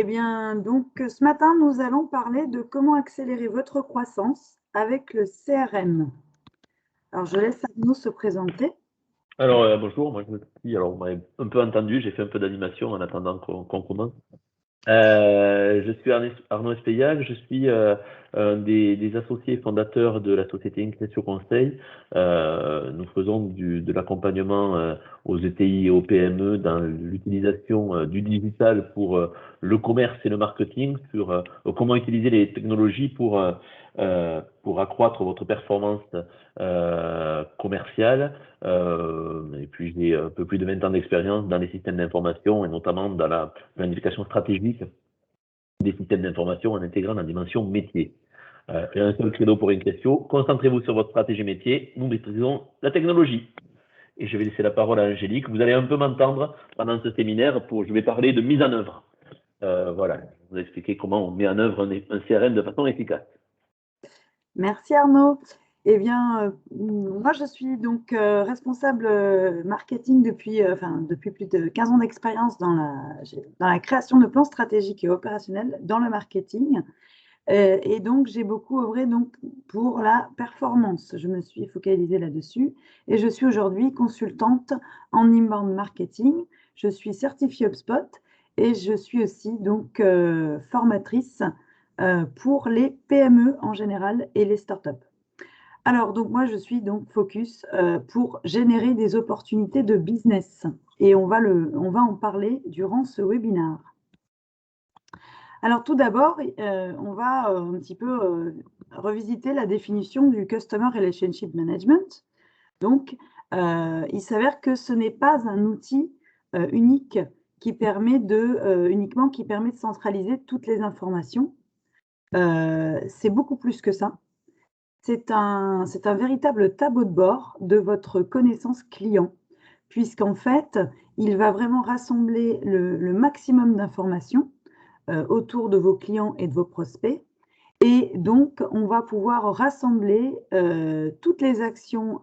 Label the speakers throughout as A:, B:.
A: Eh bien, donc, ce matin, nous allons parler de comment accélérer votre croissance avec le CRM. Alors, je laisse Arnaud se présenter.
B: Alors, bonjour, moi je me suis, alors vous m'avez un peu entendu, j'ai fait un peu d'animation en attendant qu'on commence. Je suis Arnaud Espeillac, je suis un des associés fondateurs de la société Inctesio Conseil. Nous faisons de l'accompagnement aux ETI et aux PME dans l'utilisation du digital pour le commerce et le marketing, sur comment utiliser les technologies pour accroître votre performance commerciale. Et puis j'ai un peu plus de 20 ans d'expérience dans les systèmes d'information et notamment dans la planification stratégique des systèmes d'information en intégrant la dimension métier. J'ai un seul credo pour une question, concentrez-vous sur votre stratégie métier, nous maîtrisons la technologie. Et je vais laisser la parole à Angélique. Vous allez un peu m'entendre pendant ce séminaire, je vais parler de mise en œuvre. Voilà, je vais vous expliquer comment on met en œuvre un CRM de façon efficace.
A: Merci Arnaud. Eh bien, moi je suis donc responsable marketing depuis plus de 15 ans d'expérience dans la création de plans stratégiques et opérationnels dans le marketing. Et donc, j'ai beaucoup œuvré pour la performance. Je me suis focalisée là-dessus et je suis aujourd'hui consultante en inbound marketing. Je suis certifiée HubSpot et je suis aussi donc formatrice pour les PME en général et les startups. Alors, donc moi, je suis donc focus pour générer des opportunités de business et on va en parler durant ce webinaire. Alors tout d'abord, on va un petit peu revisiter la définition du Customer Relationship Management. Donc, il s'avère que ce n'est pas un outil unique qui permet uniquement qui permet de centraliser toutes les informations. C'est beaucoup plus que ça. C'est un véritable tableau de bord de votre connaissance client, puisqu'en fait, il va vraiment rassembler le maximum d'informations autour de vos clients et de vos prospects. Et donc, on va pouvoir rassembler toutes les actions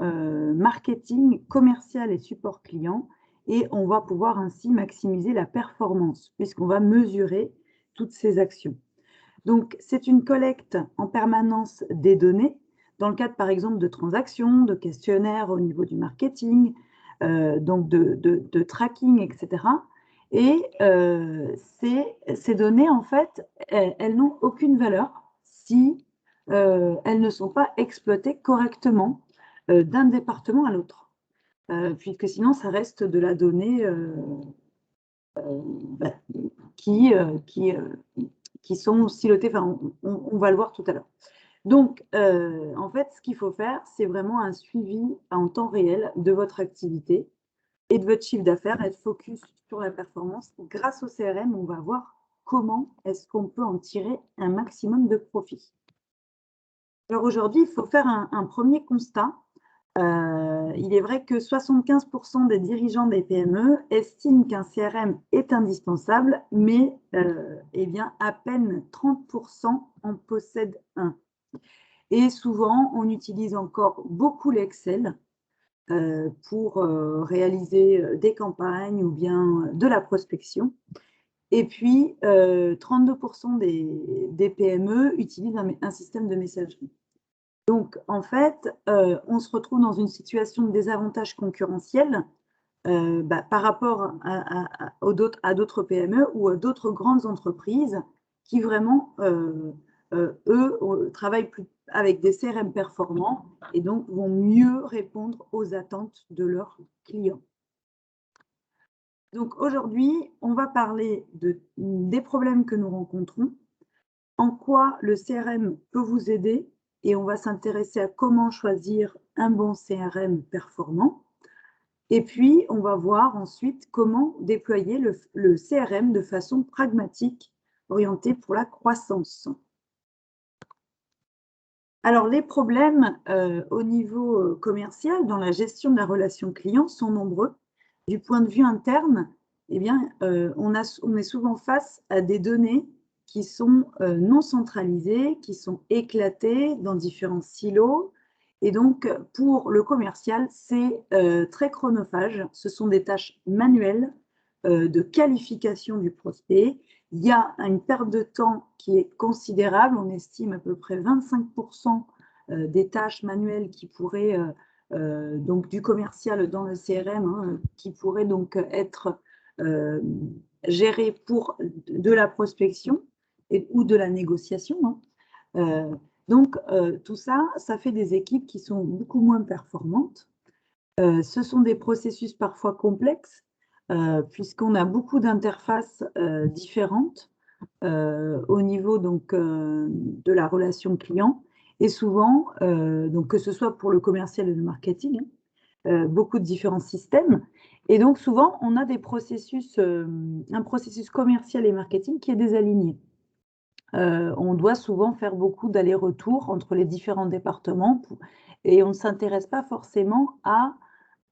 A: marketing, commercial et support client. Et on va pouvoir ainsi maximiser la performance, puisqu'on va mesurer toutes ces actions. Donc, c'est une collecte en permanence des données, dans le cadre, par exemple, de transactions, de questionnaires au niveau du marketing, donc de tracking, etc. Et ces données, en fait, elles n'ont aucune valeur si elles ne sont pas exploitées correctement d'un département à l'autre. Puisque sinon, ça reste de la donnée qui sont silotées. Enfin, on va le voir tout à l'heure. Donc, en fait, ce qu'il faut faire, c'est vraiment un suivi en temps réel de votre activité et de votre chiffre d'affaires, être focus sur la performance. Grâce au CRM, on va voir comment est-ce qu'on peut en tirer un maximum de profit. Alors aujourd'hui, il faut faire un premier constat. Il est vrai que 75% des dirigeants des PME estiment qu'un CRM est indispensable, mais eh bien, à peine 30% en possèdent un. Et souvent, on utilise encore beaucoup l'Excel pour réaliser des campagnes ou bien de la prospection. Et puis, 32% des PME utilisent un système de messagerie. Donc, en fait, on se retrouve dans une situation de désavantage concurrentiel par rapport à d'autres PME ou à d'autres grandes entreprises qui vraiment, eux, travaillent avec des CRM performants et donc vont mieux répondre aux attentes de leurs clients. Donc aujourd'hui, on va parler des problèmes que nous rencontrons, en quoi le CRM peut vous aider, et on va s'intéresser à comment choisir un bon CRM performant. Et puis, on va voir ensuite comment déployer le CRM de façon pragmatique, orientée pour la croissance. Alors, les problèmes au niveau commercial, dans la gestion de la relation client, sont nombreux. Du point de vue interne, eh bien, on est souvent face à des données qui sont non centralisées, qui sont éclatées dans différents silos. Et donc, pour le commercial, c'est très chronophage. Ce sont des tâches manuelles de qualification du prospect, il y a une perte de temps qui est considérable. On estime à peu près 25% des tâches manuelles qui pourraient, donc du commercial dans le CRM, hein, qui pourraient donc être gérées pour de la prospection ou de la négociation, hein. Donc, tout ça, ça fait des équipes qui sont beaucoup moins performantes. Ce sont des processus parfois complexes, puisqu'on a beaucoup d'interfaces différentes au niveau donc, de la relation client. Et souvent, donc, que ce soit pour le commercial et le marketing, beaucoup de différents systèmes. Et donc, souvent, on a des processus, un processus commercial et marketing qui est désaligné. On doit souvent faire beaucoup d'allers-retours entre les différents départements et on ne s'intéresse pas forcément à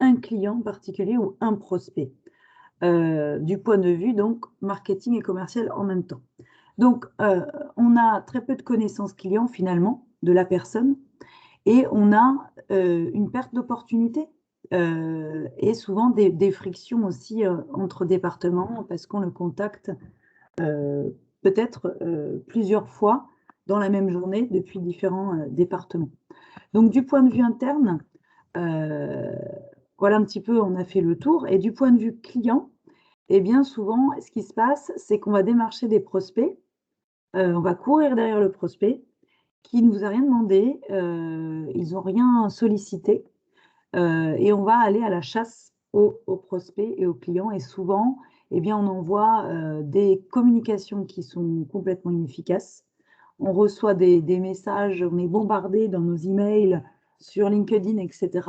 A: un client particulier ou un prospect, du point de vue donc marketing et commercial en même temps. Donc, on a très peu de connaissances clients finalement de la personne et on a une perte d'opportunité et souvent des frictions aussi entre départements parce qu'on le contacte peut-être plusieurs fois dans la même journée depuis différents départements. Donc, du point de vue interne, voilà un petit peu, on a fait le tour. Et du point de vue client, eh bien souvent, ce qui se passe, c'est qu'on va démarcher des prospects, on va courir derrière le prospect qui ne vous a rien demandé, ils n'ont rien sollicité, et on va aller à la chasse aux prospects et aux clients. Et souvent, eh bien, on envoie des communications qui sont complètement inefficaces. On reçoit des messages, on est bombardé dans nos emails, sur LinkedIn, etc.,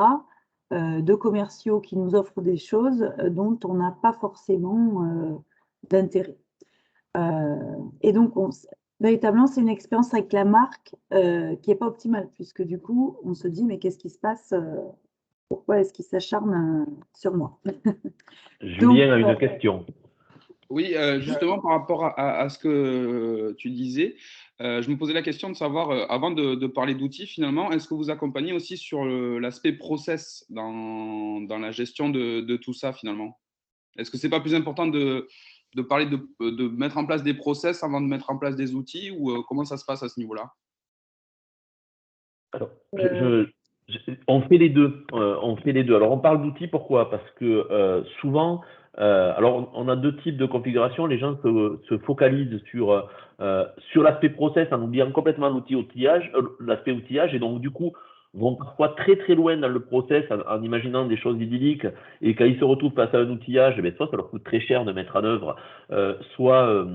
A: de commerciaux qui nous offrent des choses dont on n'a pas forcément d'intérêt. Et donc, véritablement, c'est une expérience avec la marque qui n'est pas optimale, puisque du coup, on se dit, mais qu'est-ce qui se passe pourquoi est-ce qu'il s'acharne sur moi?
B: Julien a une question.
C: Oui, justement, par rapport à ce que tu disais, je me posais la question de savoir, avant de parler d'outils, finalement, est-ce que vous accompagnez aussi sur l'aspect process dans la gestion de tout ça, finalement? Est-ce que c'est pas plus important de parler de mettre en place des process avant de mettre en place des outils ou comment ça se passe à ce niveau-là?
B: Alors, on fait les deux. On fait les deux. Alors, on parle d'outils, pourquoi? Parce que souvent, alors on a deux types de configuration. Les gens se focalisent sur l'aspect process en oubliant complètement l'aspect outillage, et donc du coup vont parfois très très loin dans le process en imaginant des choses idylliques, et quand ils se retrouvent face à un outillage, eh bien, soit ça leur coûte très cher de mettre en œuvre, soit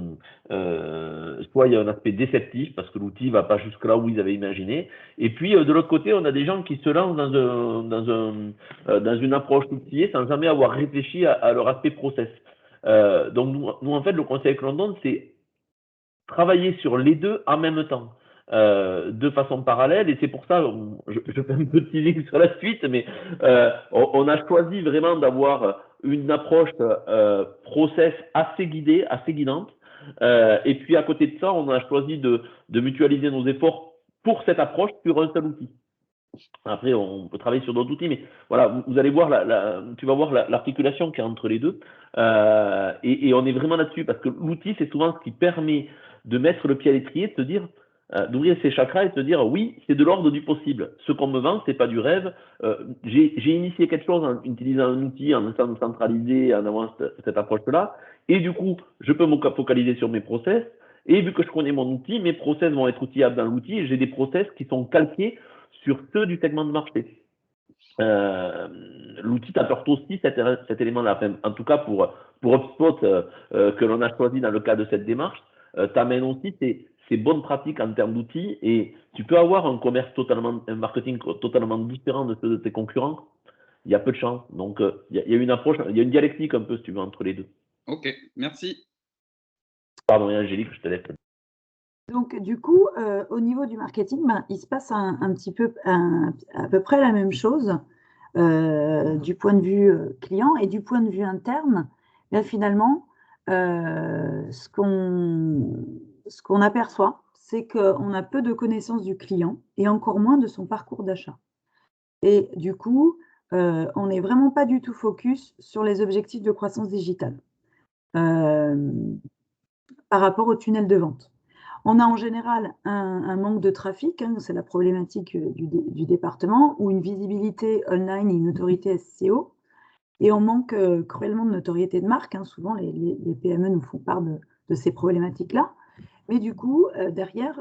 B: il y a un aspect déceptif parce que l'outil va pas jusque là où ils avaient imaginé. Et puis, de l'autre côté, on a des gens qui se lancent dans une approche outillée sans jamais avoir réfléchi à leur aspect process. Donc, nous, en fait, le conseil que l'on donne, c'est travailler sur les deux en même temps, de façon parallèle. Et c'est pour ça, je fais un peu de teasing sur la suite, mais on a choisi vraiment d'avoir une approche process assez guidée, assez guidante. Et puis, à côté de ça, on a choisi de mutualiser nos efforts pour cette approche sur un seul outil. Après, on peut travailler sur d'autres outils, mais voilà, vous allez voir, tu vas voir l'articulation qu'il y a entre les deux. Et on est vraiment là-dessus, parce que l'outil, c'est souvent ce qui permet de mettre le pied à l'étrier, de se dire, d'ouvrir ses chakras et de se dire, oui, c'est de l'ordre du possible. Ce qu'on me vend, c'est pas du rêve. J'ai initié quelque chose en utilisant un outil, en étant centralisé, en avoir cette approche-là. Et du coup, je peux me focaliser sur mes process. Et vu que je connais mon outil, mes process vont être outillables dans l'outil, et j'ai des process qui sont calqués sur ceux du segment de marché. L'outil t'apporte aussi cet élément-là. Enfin, en tout cas, pour HubSpot, que l'on a choisi dans le cadre de cette démarche, t'amène aussi ces bonnes pratiques en termes d'outils, et tu peux avoir un marketing totalement différent de ceux de tes concurrents. Il y a peu de chance. Donc, il y a une approche, il y a une dialectique un peu, si tu veux, entre les deux.
C: Ok, merci.
B: Pardon, Angélique, je te laisse.
A: Donc, du coup, au niveau du marketing, il se passe un petit peu, à peu près la même chose du point de vue client et du point de vue interne. Bien, finalement, ce qu'on aperçoit, c'est qu'on a peu de connaissances du client et encore moins de son parcours d'achat. Et du coup, on n'est vraiment pas du tout focus sur les objectifs de croissance digitale. par rapport au tunnel de vente. On a en général un manque de trafic, hein, c'est la problématique du département, ou une visibilité online et une autorité SEO, et on manque cruellement de notoriété de marque, hein. Souvent les PME nous font part de ces problématiques-là. Mais du coup, derrière,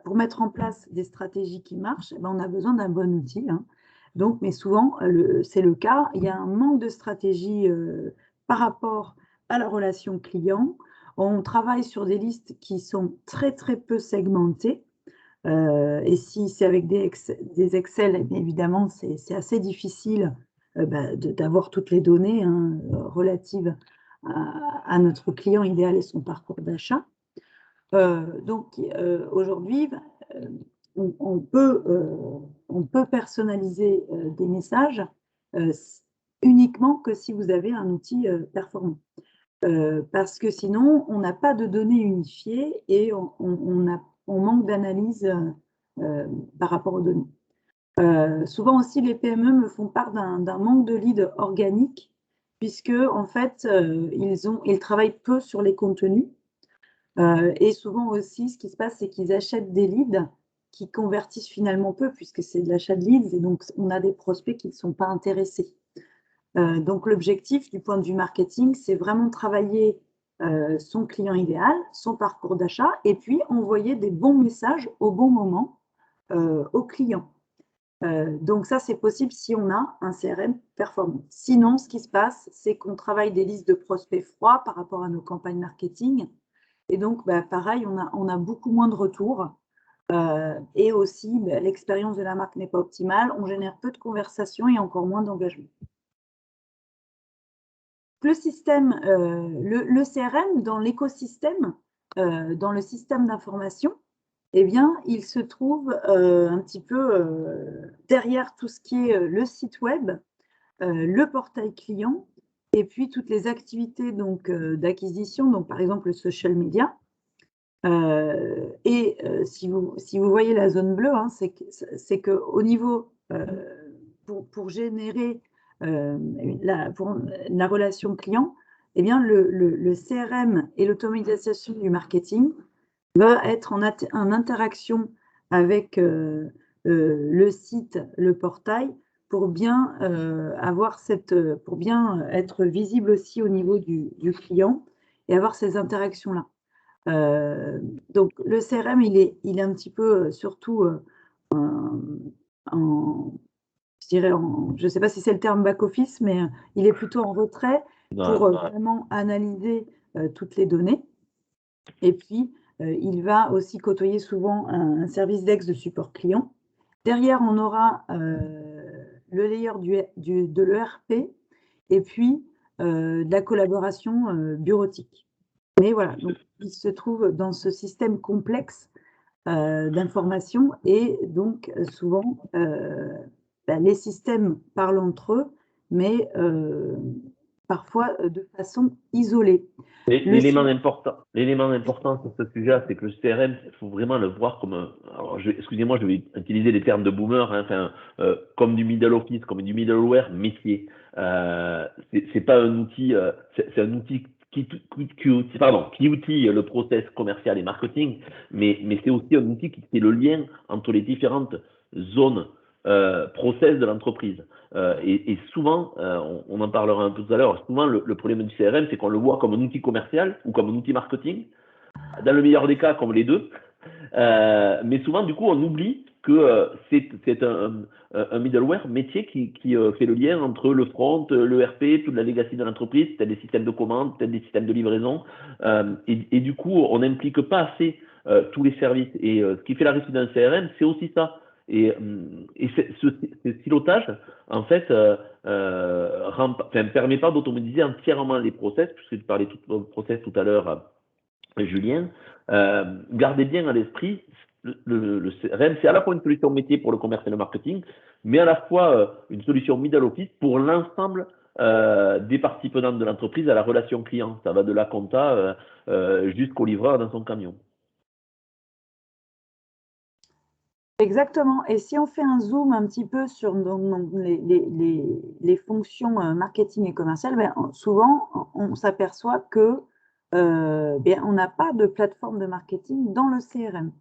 A: pour mettre en place des stratégies qui marchent, on a besoin d'un bon outil, hein. Donc, mais souvent, c'est le cas, il y a un manque de stratégie par rapport à la relation client. On travaille sur des listes qui sont très, très peu segmentées. Et si c'est avec des Excel, eh bien, évidemment, c'est assez difficile d'avoir toutes les données, hein, relatives à notre client idéal et son parcours d'achat. Donc, aujourd'hui, on peut personnaliser des messages uniquement que si vous avez un outil performant. Parce que sinon, on n'a pas de données unifiées et on manque d'analyse par rapport aux données. Souvent aussi, les PME me font part d'un manque de leads organiques, puisque en fait, ils travaillent peu sur les contenus. Et souvent aussi, ce qui se passe, c'est qu'ils achètent des leads qui convertissent finalement peu, puisque c'est de l'achat de leads, et donc on a des prospects qui ne sont pas intéressés. Donc l'objectif du point de vue marketing, c'est vraiment travailler son client idéal, son parcours d'achat, et puis envoyer des bons messages au bon moment au client. Donc ça, c'est possible si on a un CRM performant. Sinon, ce qui se passe, c'est qu'on travaille des listes de prospects froids par rapport à nos campagnes marketing. Et donc, pareil, on a beaucoup moins de retours. Et aussi, l'expérience de la marque n'est pas optimale. On génère peu de conversations et encore moins d'engagement. Le système, le CRM, dans l'écosystème, dans le système d'information, eh bien, il se trouve un petit peu derrière tout ce qui est le site web, le portail client, et puis toutes les activités d'acquisition, donc par exemple le social media. Si vous voyez la zone bleue, hein, c'est qu'au niveau, pour générer pour la relation client, eh bien, le CRM et l'automatisation du marketing va être en interaction avec le site, le portail, pour bien pour bien être visible aussi au niveau du client et avoir ces interactions-là. Donc le CRM, il est un petit peu surtout je dirais je ne sais pas si c'est le terme back-office, mais il est plutôt en retrait pour vraiment analyser toutes les données. Et puis, il va aussi côtoyer souvent un service d'ex de support client. Derrière, on aura le layer de l'ERP et puis de la collaboration bureautique. Mais voilà, donc il se trouve dans ce système complexe d'information et donc souvent les systèmes parlent entre eux, mais parfois de façon isolée.
B: L'élément important sur ce sujet, c'est que le CRM, il faut vraiment le voir comme excusez-moi, je vais utiliser les termes de boomer, hein, comme du middle office, comme du middleware métier. C'est pas un outil, c'est un outil qui outille le process commercial et marketing, mais c'est aussi un outil qui fait le lien entre les différentes zones process de l'entreprise. Et souvent, on en parlera un peu tout à l'heure, souvent le problème du CRM, c'est qu'on le voit comme un outil commercial ou comme un outil marketing, dans le meilleur des cas, comme les deux. Mais souvent, du coup, on oublie que c'est un middleware métier qui fait le lien entre le front, le RP, toute la legacy de l'entreprise, peut-être des systèmes de commande, peut-être des systèmes de livraison. Et du coup, on n'implique pas assez tous les services. Et ce qui fait la réussite d'un CRM, c'est aussi ça. Et ce silotage, en fait, permet pas d'automatiser entièrement les process, puisque tu parlais de process tout à l'heure, Julien. Gardez bien à l'esprit, le CRM, c'est à la fois une solution métier pour le commerce et le marketing, mais à la fois une solution middle office pour l'ensemble des parties prenantes de l'entreprise à la relation client. Ça va de la compta jusqu'au livreur dans son camion.
A: Exactement. Et si on fait un zoom un petit peu sur les fonctions marketing et commerciales, souvent on s'aperçoit que bien, on n'a pas de plateforme de marketing dans le CRM.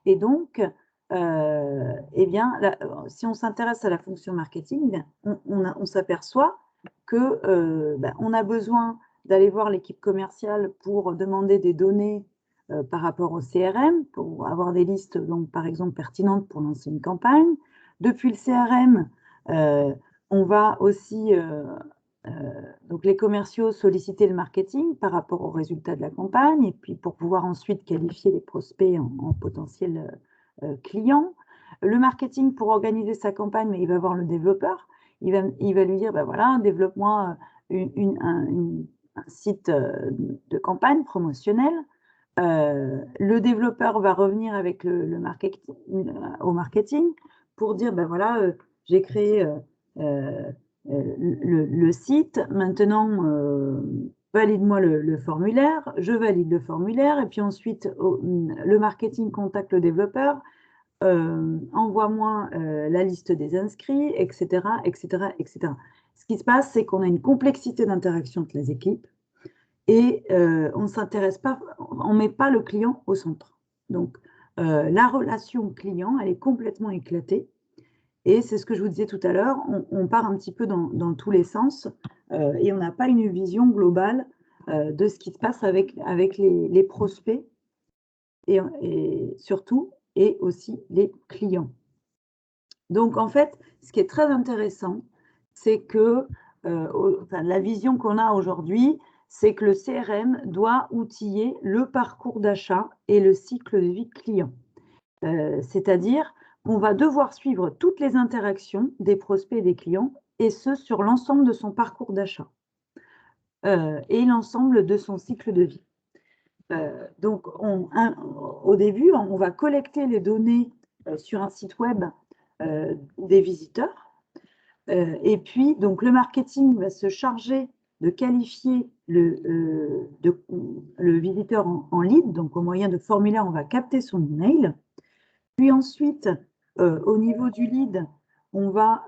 A: Et donc, eh bien, si on s'intéresse à la fonction marketing, on s'aperçoit que ben, on a besoin d'aller voir l'équipe commerciale pour demander des données par rapport au CRM, pour avoir des listes, donc, par exemple, pertinentes pour lancer une campagne. Depuis le CRM, on va aussi, donc les commerciaux, solliciter le marketing par rapport aux résultats de la campagne, et puis pour pouvoir ensuite qualifier les prospects en potentiels clients. Le marketing, pour organiser sa campagne, mais il va voir le développeur. Il va lui dire, ben voilà, développe-moi un site de campagne promotionnelle. Le développeur va revenir avec au marketing pour dire, ben voilà, j'ai créé le site, maintenant valide-moi le formulaire, je valide le formulaire, et puis ensuite le marketing contacte le développeur, envoie-moi la liste des inscrits, etc., etc., etc. Ce qui se passe, c'est qu'on a une complexité d'interaction entre les équipes, et on ne s'intéresse pas, on ne met pas le client au centre. Donc, la relation client, elle est complètement éclatée. Et c'est ce que je vous disais tout à l'heure, on part un petit peu dans tous les sens et on n'a pas une vision globale de ce qui se passe avec les prospects et surtout, et aussi les clients. Donc, en fait, ce qui est très intéressant, c'est que la vision qu'on a aujourd'hui, c'est que le CRM doit outiller le parcours d'achat et le cycle de vie client. C'est-à-dire qu'on va devoir suivre toutes les interactions des prospects et des clients, et ce, sur l'ensemble de son parcours d'achat et l'ensemble de son cycle de vie. Donc, au début, on va collecter les données sur un site web des visiteurs. Et puis, donc, le marketing va se charger de qualifier le visiteur en lead. Donc, au moyen de formulaire, on va capter son email. Puis ensuite, au niveau du lead, on va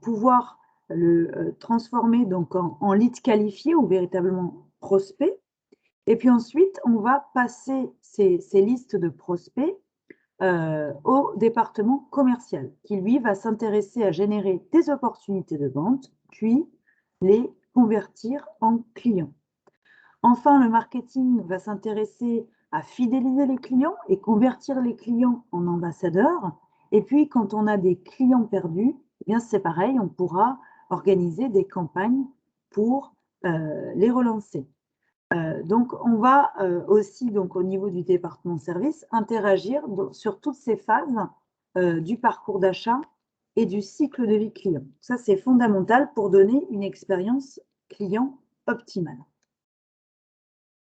A: pouvoir le transformer donc en lead qualifié ou véritablement prospect. Et puis ensuite, on va passer ces listes de prospects au département commercial, qui lui va s'intéresser à générer des opportunités de vente, puis les convertir en clients. Enfin, le marketing va s'intéresser à fidéliser les clients et convertir les clients en ambassadeurs. Et puis, quand on a des clients perdus, eh bien c'est pareil, on pourra organiser des campagnes pour les relancer. Donc, on va aussi, donc, au niveau du département service, interagir sur toutes ces phases du parcours d'achat et du cycle de vie client. Ça, c'est fondamental pour donner une expérience client optimale.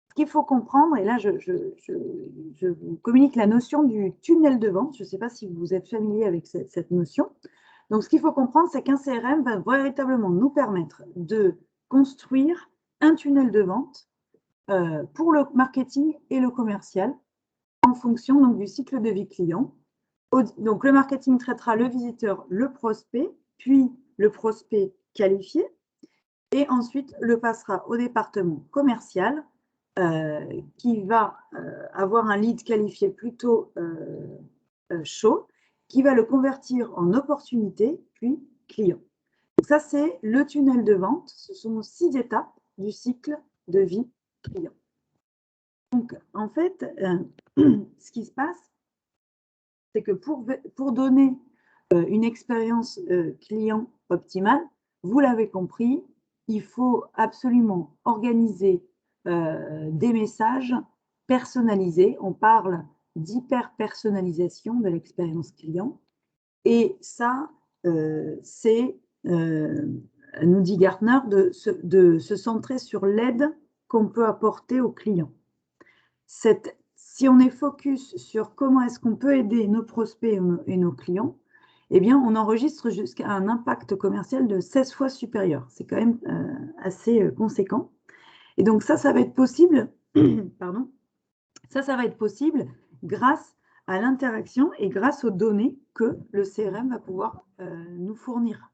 A: Ce qu'il faut comprendre, et là, je vous communique la notion du tunnel de vente. Je ne sais pas si vous êtes familier avec cette notion. Donc, ce qu'il faut comprendre, c'est qu'un CRM va véritablement nous permettre de construire un tunnel de vente pour le marketing et le commercial en fonction donc, du cycle de vie client. Donc, le marketing traitera le visiteur, le prospect, puis le prospect qualifié, et ensuite le passera au département commercial qui va avoir un lead qualifié plutôt chaud, qui va le convertir en opportunité, puis client. Donc ça, c'est le tunnel de vente. Ce sont 6 étapes du cycle de vie client. Donc, en fait, ce qui se passe, c'est que pour donner une expérience client optimale, vous l'avez compris, il faut absolument organiser des messages personnalisés. On parle d'hyper-personnalisation de l'expérience client. Et ça, c'est, nous dit Gartner, de se centrer sur l'aide qu'on peut apporter aux clients. Si on est focus sur comment est-ce qu'on peut aider nos prospects et nos clients, eh bien, on enregistre jusqu'à un impact commercial de 16 fois supérieur. C'est quand même assez conséquent. Et donc ça va être possible, pardon, ça va être possible grâce à l'interaction et grâce aux données que le CRM va pouvoir nous fournir.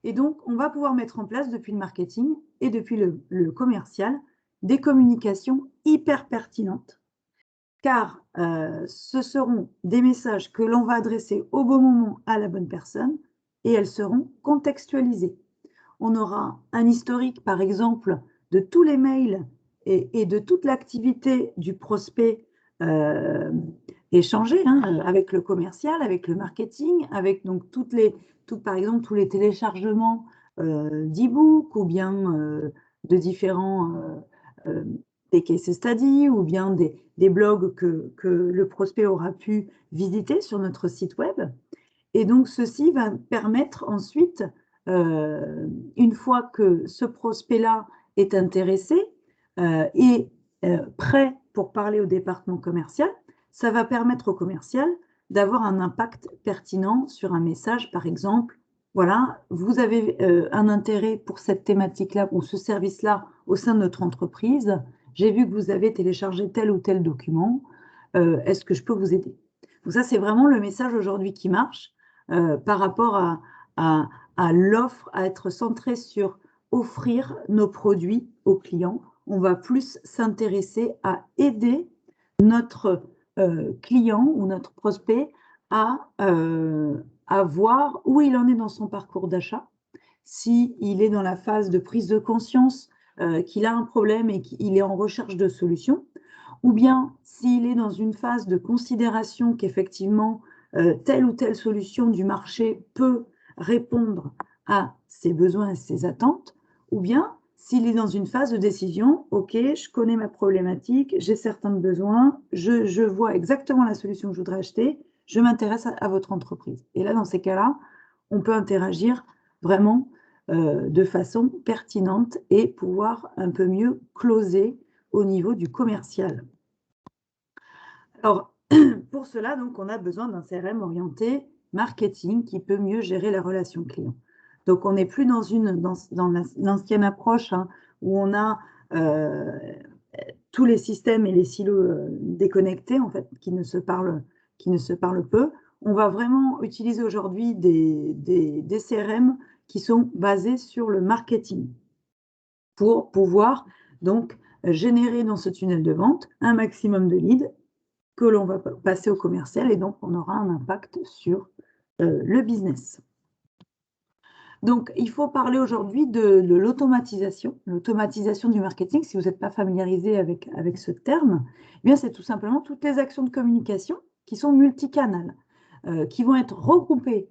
A: Et donc, on va pouvoir mettre en place depuis le marketing et depuis le commercial des communications hyper pertinentes, car ce seront des messages que l'on va adresser au bon moment à la bonne personne et elles seront contextualisées. On aura un historique, par exemple, de tous les mails et de toute l'activité du prospect échangé avec le commercial, avec le marketing, avec donc par exemple tous les téléchargements d'e-books ou bien de différents des case studies ou bien des blogs que le prospect aura pu visiter sur notre site web. Et donc, ceci va permettre ensuite, une fois que ce prospect-là est intéressé et prêt pour parler au département commercial, ça va permettre au commercial d'avoir un impact pertinent sur un message, par exemple, voilà, vous avez un intérêt pour cette thématique-là ou ce service-là au sein de notre entreprise. J'ai vu que vous avez téléchargé tel ou tel document. Est-ce que je peux vous aider? Donc ça, c'est vraiment le message aujourd'hui qui marche par rapport à l'offre, à être centré sur offrir nos produits aux clients. On va plus s'intéresser à aider notre client ou notre prospect à voir où il en est dans son parcours d'achat, s'il est dans la phase de prise de conscience, qu'il a un problème et qu'il est en recherche de solutions, ou bien s'il est dans une phase de considération qu'effectivement telle ou telle solution du marché peut répondre à ses besoins et ses attentes, ou bien s'il est dans une phase de décision, ok, je connais ma problématique, j'ai certains besoins, je vois exactement la solution que je voudrais acheter, je m'intéresse à votre entreprise. Et là, dans ces cas-là, on peut interagir vraiment de façon pertinente et pouvoir un peu mieux closer au niveau du commercial. Alors, pour cela, donc, on a besoin d'un CRM orienté marketing qui peut mieux gérer la relation client. Donc, on n'est plus dans l'ancienne approche où on a tous les systèmes et les silos déconnectés, en fait, qui ne se parlent peu. On va vraiment utiliser aujourd'hui des CRM qui sont basés sur le marketing pour pouvoir donc générer dans ce tunnel de vente un maximum de leads que l'on va passer au commercial et donc on aura un impact sur le business. Donc, il faut parler aujourd'hui de l'automatisation du marketing. Si vous n'êtes pas familiarisé avec ce terme, eh bien c'est tout simplement toutes les actions de communication qui sont multicanales, qui vont être regroupées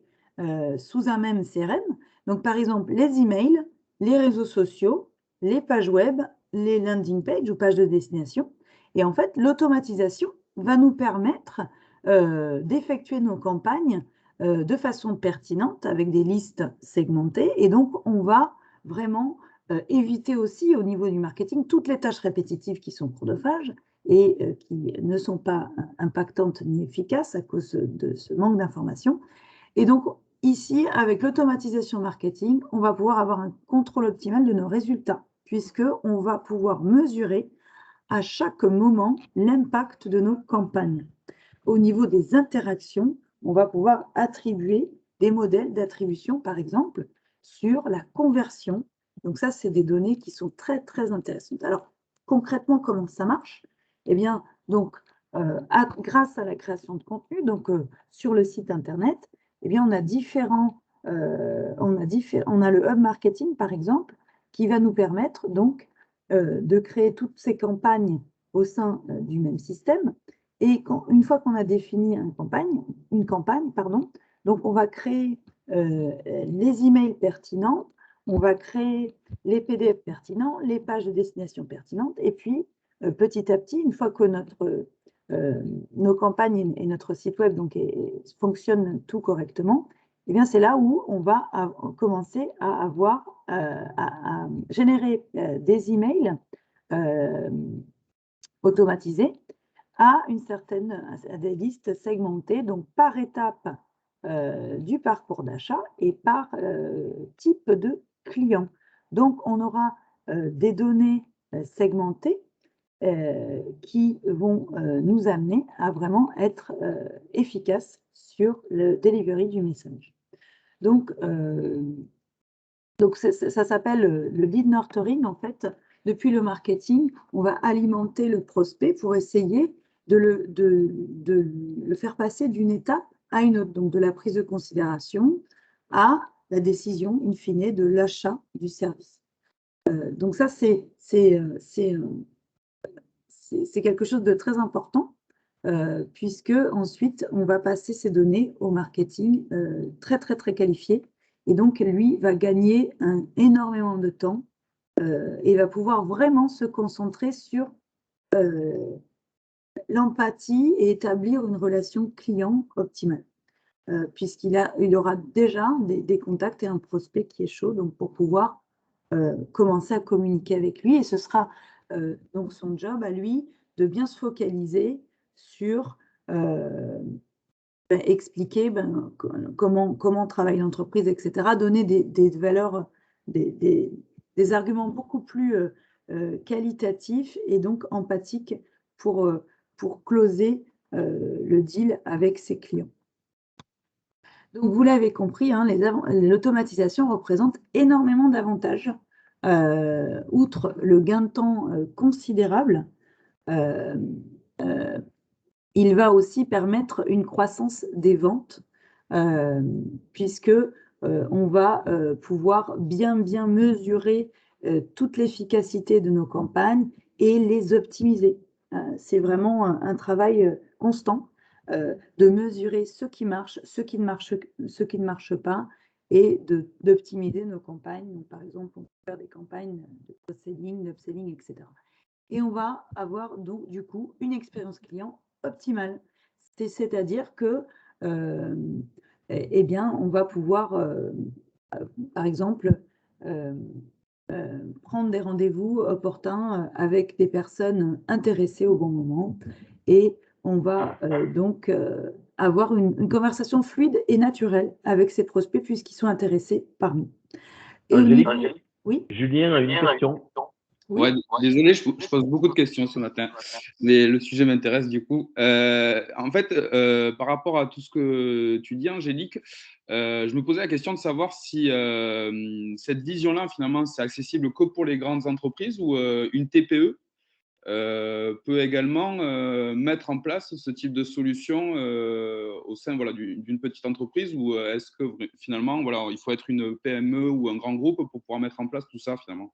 A: sous un même CRM. Donc, par exemple, les emails, les réseaux sociaux, les pages web, les landing pages ou pages de destination. Et en fait, l'automatisation va nous permettre d'effectuer nos campagnes de façon pertinente avec des listes segmentées. Et donc, on va vraiment éviter aussi au niveau du marketing toutes les tâches répétitives qui sont chronophages et qui ne sont pas impactantes ni efficaces à cause de ce manque d'informations. Et donc, ici, avec l'automatisation marketing, on va pouvoir avoir un contrôle optimal de nos résultats puisqu'on va pouvoir mesurer à chaque moment l'impact de nos campagnes. Au niveau des interactions, on va pouvoir attribuer des modèles d'attribution, par exemple, sur la conversion. Donc ça, c'est des données qui sont très, très intéressantes. Alors, concrètement, comment ça marche? Eh bien, donc, grâce à la création de contenu, donc sur le site Internet, eh bien, on a le hub marketing, par exemple, qui va nous permettre donc de créer toutes ces campagnes au sein du même système. Et une fois qu'on a défini une campagne, donc on va créer les emails pertinents, on va créer les PDF pertinents, les pages de destination pertinentes, et puis petit à petit, une fois que nos campagnes et notre site web fonctionnent tout correctement, eh bien c'est là où on va commencer à générer des emails automatisés à des listes segmentées, donc par étape du parcours d'achat et par type de client. Donc, on aura des données segmentées qui vont nous amener à vraiment être efficaces sur le delivery du message. Donc ça s'appelle le lead nurturing, en fait, depuis le marketing, on va alimenter le prospect pour essayer de le faire passer d'une étape à une autre, donc de la prise de considération à la décision, in fine, de l'achat du service. Donc ça, c'est quelque chose de très important, puisque ensuite, on va passer ces données au marketing très, très, très qualifié. Et donc, lui va gagner énormément de temps et va pouvoir vraiment se concentrer sur l'empathie et établir une relation client optimale. Il aura déjà des contacts et un prospect qui est chaud, donc pour pouvoir commencer à communiquer avec lui. Et ce sera donc son job à lui de bien se focaliser sur expliquer comment travaille l'entreprise, etc. Donner des valeurs, des arguments beaucoup plus qualitatifs et donc empathiques pour closer le deal avec ses clients. Donc, vous l'avez compris, hein, l'automatisation représente énormément d'avantages. Outre le gain de temps considérable, il va aussi permettre une croissance des ventes, puisque on va pouvoir bien mesurer toute l'efficacité de nos campagnes et les optimiser. C'est vraiment un travail constant de mesurer ce qui marche, ce qui ne marche pas, et d'optimiser nos campagnes. Donc, par exemple, on peut faire des campagnes de cross-selling, d'upselling, etc. Et on va avoir donc du coup une expérience client optimale. C'est-à-dire que on va pouvoir, par exemple, prendre des rendez-vous opportuns avec des personnes intéressées au bon moment, et on va donc avoir une conversation fluide et naturelle avec ces prospects puisqu'ils sont intéressés par nous.
B: Angélique,
A: oui,
B: Julien a une question.
C: Oui. Ouais, désolé, je pose beaucoup de questions ce matin, mais le sujet m'intéresse du coup. En fait, par rapport à tout ce que tu dis, Angélique, je me posais la question de savoir si cette vision-là, finalement, c'est accessible que pour les grandes entreprises ou une TPE peut également mettre en place ce type de solution au sein d'une petite entreprise, ou est-ce que finalement, il faut être une PME ou un grand groupe pour pouvoir mettre en place tout ça finalement?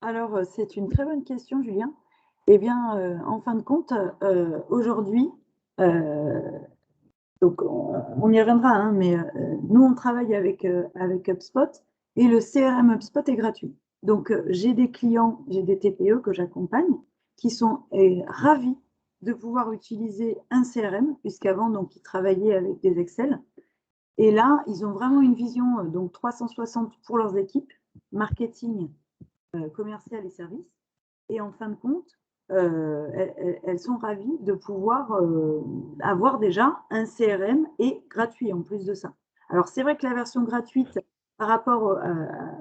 A: Alors, c'est une très bonne question, Julien. Eh bien, en fin de compte, aujourd'hui, donc on y reviendra, hein, mais nous, on travaille avec HubSpot, et le CRM HubSpot est gratuit. Donc, j'ai des clients, j'ai des TPE que j'accompagne qui sont ravis de pouvoir utiliser un CRM, puisqu'avant, donc, ils travaillaient avec des Excel. Et là, ils ont vraiment une vision donc 360 pour leurs équipes, marketing, commercial et services. Et en fin de compte, elles sont ravies de pouvoir avoir déjà un CRM et gratuit en plus de ça. Alors, c'est vrai que la version gratuite par rapport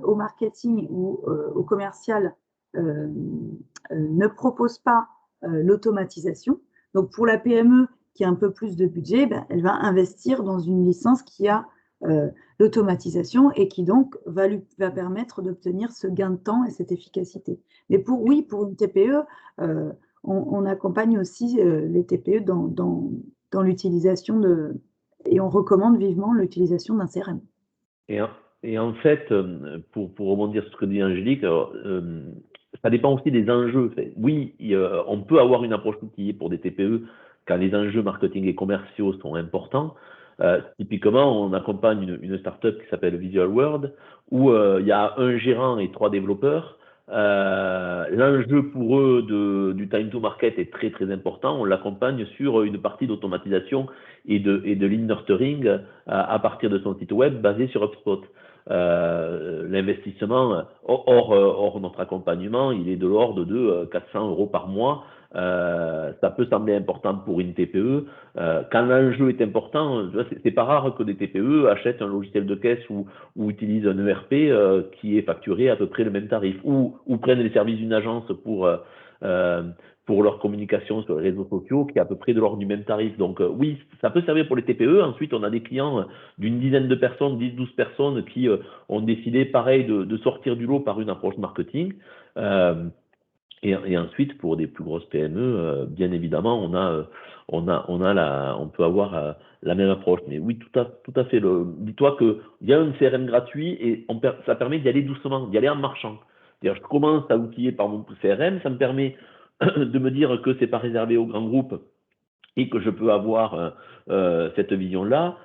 A: au marketing ou au commercial ne propose pas l'automatisation. Donc, pour la PME qui a un peu plus de budget, elle va investir dans une licence qui a l'automatisation et qui donc va permettre d'obtenir ce gain de temps et cette efficacité. Mais pour une TPE, on accompagne aussi les TPE dans l'utilisation et on recommande vivement l'utilisation d'un CRM.
B: Et en fait, pour rebondir sur ce que dit Angélique, ça dépend aussi des enjeux. Oui, on peut avoir une approche outillée pour des TPE quand les enjeux marketing et commerciaux sont importants. Typiquement, on accompagne une startup qui s'appelle Visual World, où il y a un gérant et 3 développeurs. L'enjeu pour eux du time to market est très très important. On l'accompagne sur une partie d'automatisation et de lean nurturing à partir de son site web basé sur HubSpot. L'investissement hors notre accompagnement, il est de l'ordre de 400 € par mois. Ça peut sembler important pour une TPE. Quand l'enjeu est important, c'est pas rare que des TPE achètent un logiciel de caisse ou utilisent un ERP qui est facturé à peu près le même tarif, ou prennent les services d'une agence pour leur communication sur les réseaux sociaux qui est à peu près de l'ordre du même tarif. Donc oui, ça peut servir pour les TPE. Ensuite, on a des clients d'une dizaine de personnes, 10-12 personnes qui ont décidé pareil de sortir du lot par une approche marketing. Et ensuite, pour des plus grosses PME, bien évidemment, on peut avoir la même approche. Mais oui, tout à fait. Dis-toi qu'il y a un CRM gratuit et ça permet d'y aller doucement, d'y aller en marchant. C'est-à-dire, je commence à outiller par mon CRM, ça me permet de me dire que c'est pas réservé aux grands groupes et que je peux avoir cette vision-là,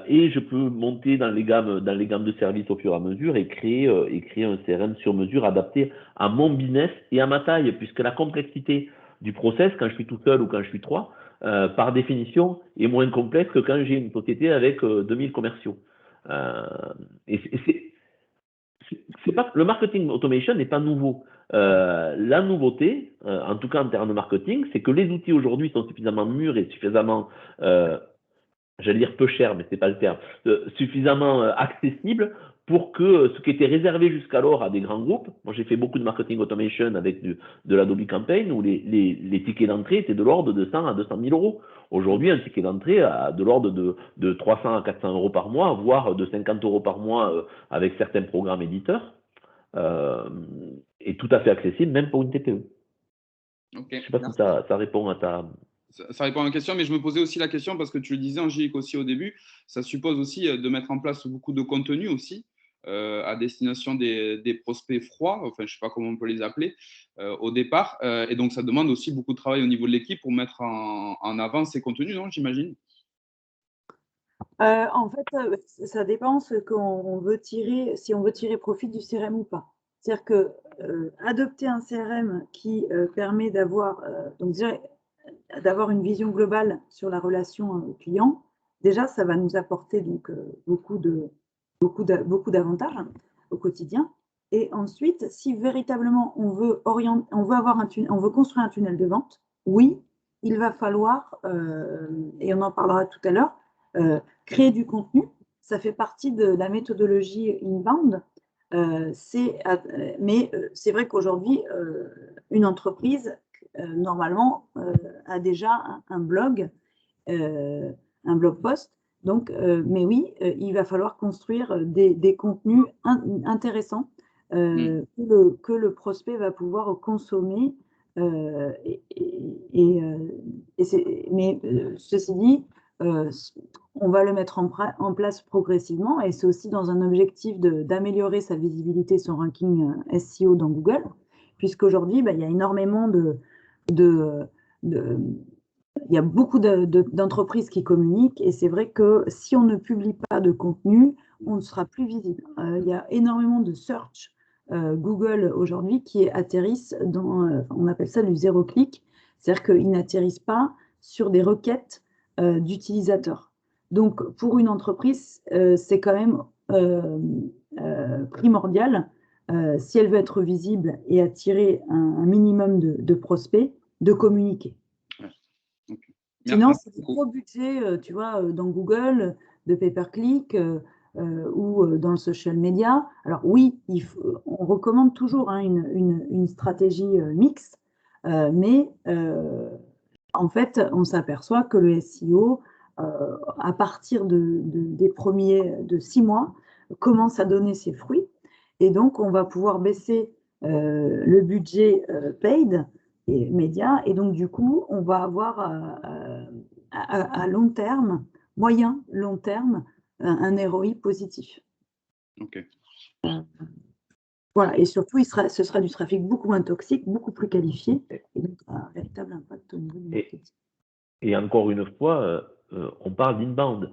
B: et je peux monter dans les gammes de services au fur et à mesure et créer un CRM sur mesure adapté à mon business et à ma taille, puisque la complexité du process, quand je suis tout seul ou quand je suis trois, par définition, est moins complexe que quand j'ai une société avec 2000 commerciaux. Euh, et c'est pas, le marketing automation n'est pas nouveau. La nouveauté, en tout cas en termes de marketing, c'est que les outils aujourd'hui sont suffisamment mûrs et suffisamment, j'allais dire peu chers, mais c'est pas le terme, suffisamment accessibles pour que ce qui était réservé jusqu'alors à des grands groupes, moi j'ai fait beaucoup de marketing automation avec de l'Adobe Campaign où les tickets d'entrée étaient de l'ordre de 100 à 200 000 euros. Aujourd'hui, un ticket d'entrée a de l'ordre de 300 à 400 euros par mois, voire de 50 euros par mois avec certains programmes éditeurs, euh, est tout à fait accessible, même pour une TPE.
C: Ok,
B: Je ne sais pas si
C: merci.
B: ça répond à ta...
C: Ça répond à ma question, mais je me posais aussi la question parce que tu le disais, Angélique, aussi au début, ça suppose aussi de mettre en place beaucoup de contenu aussi à destination des prospects froids, enfin, je ne sais pas comment on peut les appeler au départ. Et donc, ça demande aussi beaucoup de travail au niveau de l'équipe pour mettre en avant ces contenus, non, j'imagine?
A: En fait, ça dépend ce qu'on veut tirer, si on veut tirer profit du CRM ou pas. C'est-à-dire que adopter un CRM qui permet d'avoir d'avoir une vision globale sur la relation client, déjà, ça va nous apporter donc beaucoup d'avantages au quotidien. Et ensuite, si véritablement on veut on veut construire un tunnel de vente, oui, il va falloir, et on en parlera tout à l'heure, créer du contenu. Ça fait partie de la méthodologie inbound. Mais c'est vrai qu'aujourd'hui, une entreprise, normalement, a déjà un blog post. Donc, mais oui, il va falloir construire des contenus intéressants que le prospect va pouvoir consommer. Mais ceci dit, on va le mettre en place progressivement et c'est aussi dans un objectif d'améliorer sa visibilité, son ranking SEO dans Google, puisqu'aujourd'hui, il y a énormément de il y a beaucoup d'entreprises qui communiquent et c'est vrai que si on ne publie pas de contenu, on ne sera plus visible. Il y a énormément de search Google aujourd'hui qui atterrissent on appelle ça du zéro clic, c'est-à-dire qu'ils n'atterrissent pas sur des requêtes d'utilisateurs. Donc pour une entreprise, c'est quand même primordial, si elle veut être visible et attirer un minimum de prospects, de communiquer. Sinon, c'est des gros budgets, tu vois, dans Google, de pay-per-click ou dans le social media. Alors oui, on recommande toujours une stratégie mixte, mais en fait, on s'aperçoit que le SEO, à partir des premiers de 6 mois, commence à donner ses fruits. Et donc, on va pouvoir baisser le budget paid et médias. Et donc, du coup, on va avoir à long terme, moyen, long terme, un ROI positif.
C: Ok.
A: Voilà, et surtout, ce sera du trafic beaucoup moins toxique, beaucoup plus qualifié, et donc un véritable impact au niveau du marketing.
B: Et encore une fois, on parle d'inbound.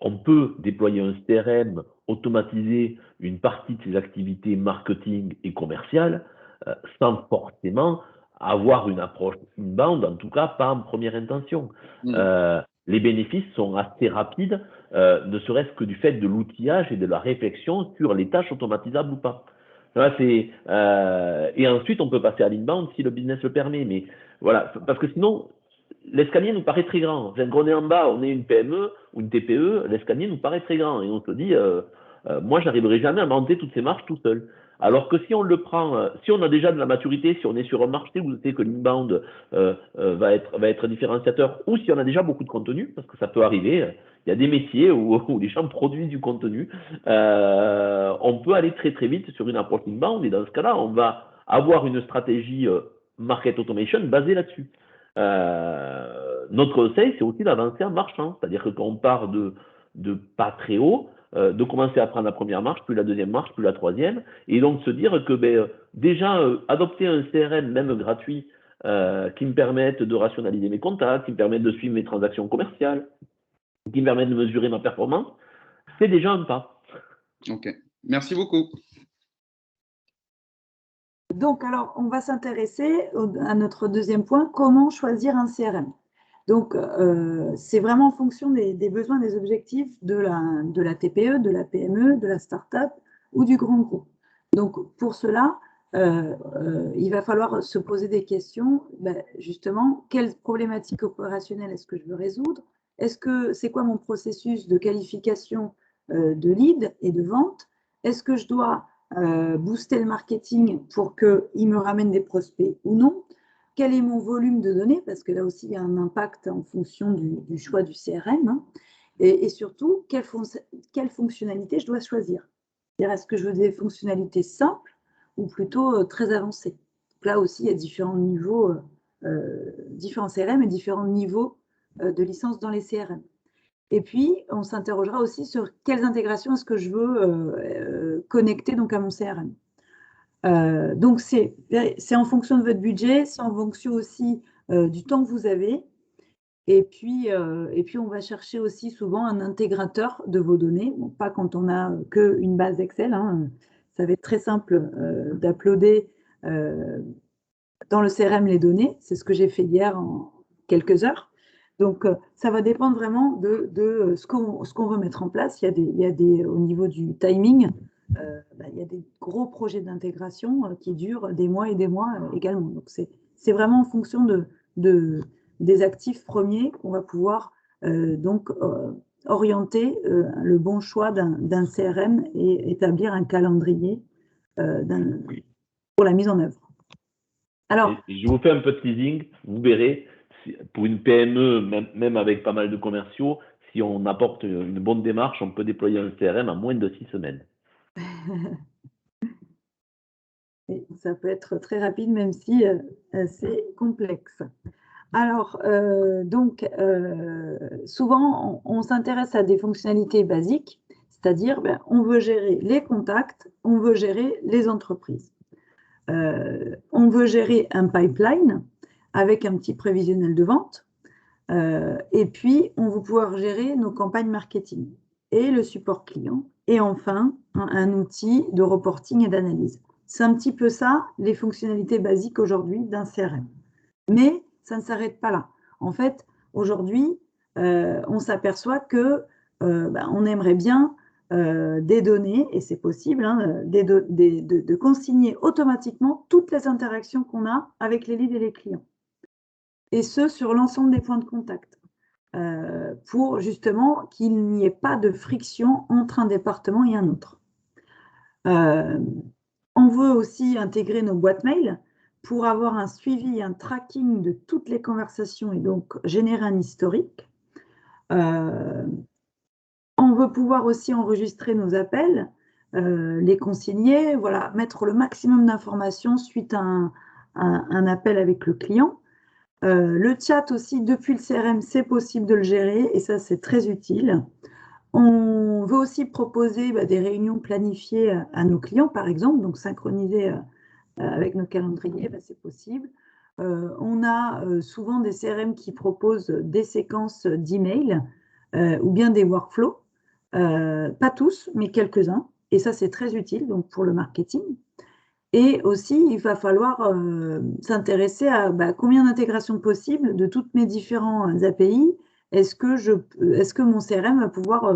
B: On peut déployer un CRM, automatiser une partie de ses activités marketing et commerciales sans forcément avoir une approche inbound, en tout cas pas en première intention. Les bénéfices sont assez rapides, ne serait-ce que du fait de l'outillage et de la réflexion sur les tâches automatisables ou pas. Et ensuite, on peut passer à l'inbound si le business le permet. Mais voilà, parce que sinon, l'escalier nous paraît très grand. Enfin, qu'on est en bas, on est une PME ou une TPE, l'escalier nous paraît très grand. Et on se dit, moi, je n'arriverai jamais à monter toutes ces marches tout seul. Alors que si on le prend, si on a déjà de la maturité, si on est sur un marché où vous savez que l'inbound va être différenciateur, ou si on a déjà beaucoup de contenu, parce que ça peut arriver, il y a des métiers où les gens produisent du contenu, on peut aller très très vite sur une approche inbound, et dans ce cas-là, on va avoir une stratégie market automation basée là-dessus. Notre conseil, c'est aussi d'avancer en marchant, c'est-à-dire que quand on part de pas très haut, de commencer à prendre la première marche, puis la deuxième marche, puis la troisième, et donc se dire que déjà adopter un CRM même gratuit qui me permette de rationaliser mes contacts, qui me permette de suivre mes transactions commerciales, qui me permette de mesurer ma performance, c'est déjà un pas.
C: Ok, merci beaucoup.
A: Donc, alors, on va s'intéresser à notre deuxième point, comment choisir un CRM. Donc, c'est vraiment en fonction des besoins, des objectifs de la TPE, de la PME, de la start-up ou du grand groupe. Donc, pour cela, il va falloir se poser des questions, justement, quelles problématiques opérationnelles est-ce que je veux résoudre? C'est quoi mon processus de qualification de lead et de vente? Est-ce que je dois booster le marketing pour qu'il me ramène des prospects ou non? Quel est mon volume de données? Parce que là aussi, il y a un impact en fonction du choix du CRM. Hein. Et surtout, quelle fonctionnalité je dois choisir? Est-ce que je veux des fonctionnalités simples ou plutôt très avancées? Donc là aussi, il y a différents niveaux, différents CRM et différents niveaux de licence dans les CRM. Et puis, on s'interrogera aussi sur quelles intégrations est-ce que je veux connecter donc, à mon CRM. Donc, c'est en fonction de votre budget, c'est en fonction aussi du temps que vous avez. Et puis, on va chercher aussi souvent un intégrateur de vos données. Bon, pas quand on n'a qu'une base Excel. Hein. Ça va être très simple d'uploader dans le CRM les données. C'est ce que j'ai fait hier en quelques heures. Donc, ça va dépendre vraiment de ce qu'on veut mettre en place. Il y a des au niveau du timing, il y a des gros projets d'intégration qui durent des mois et des mois également. Donc, c'est vraiment en fonction des actifs premiers qu'on va pouvoir orienter le bon choix d'un CRM et établir un calendrier pour la mise en œuvre.
B: Alors, je vous fais un peu de teasing, vous verrez, pour une PME, même avec pas mal de commerciaux, si on apporte une bonne démarche, on peut déployer un CRM en moins de 6 semaines.
A: Et ça peut être très rapide, même si c'est complexe. Alors, souvent, on s'intéresse à des fonctionnalités basiques, c'est-à-dire on veut gérer les contacts, on veut gérer les entreprises. On veut gérer un pipeline avec un petit prévisionnel de vente. Et puis, on veut pouvoir gérer nos campagnes marketing et le support client. Et enfin, un outil de reporting et d'analyse. C'est un petit peu ça, les fonctionnalités basiques aujourd'hui d'un CRM. Mais ça ne s'arrête pas là. En fait, aujourd'hui, on s'aperçoit que on aimerait bien des données, et c'est possible, hein, de consigner automatiquement toutes les interactions qu'on a avec les leads et les clients. Et ce, sur l'ensemble des points de contact. Pour justement qu'il n'y ait pas de friction entre un département et un autre. On veut aussi intégrer nos boîtes mail pour avoir un suivi, un tracking de toutes les conversations et donc générer un historique. On veut pouvoir aussi enregistrer nos appels, les consigner, voilà, mettre le maximum d'informations suite à un appel avec le client. Le chat aussi, depuis le CRM, c'est possible de le gérer et ça, c'est très utile. On veut aussi proposer des réunions planifiées à nos clients, par exemple, donc synchroniser avec nos calendriers, c'est possible. On a souvent des CRM qui proposent des séquences d'emails ou bien des workflows. Pas tous, mais quelques-uns. Et ça, c'est très utile donc, pour le marketing. Et aussi, il va falloir s'intéresser à combien d'intégrations possibles de toutes mes différents API. Est-ce que mon CRM va pouvoir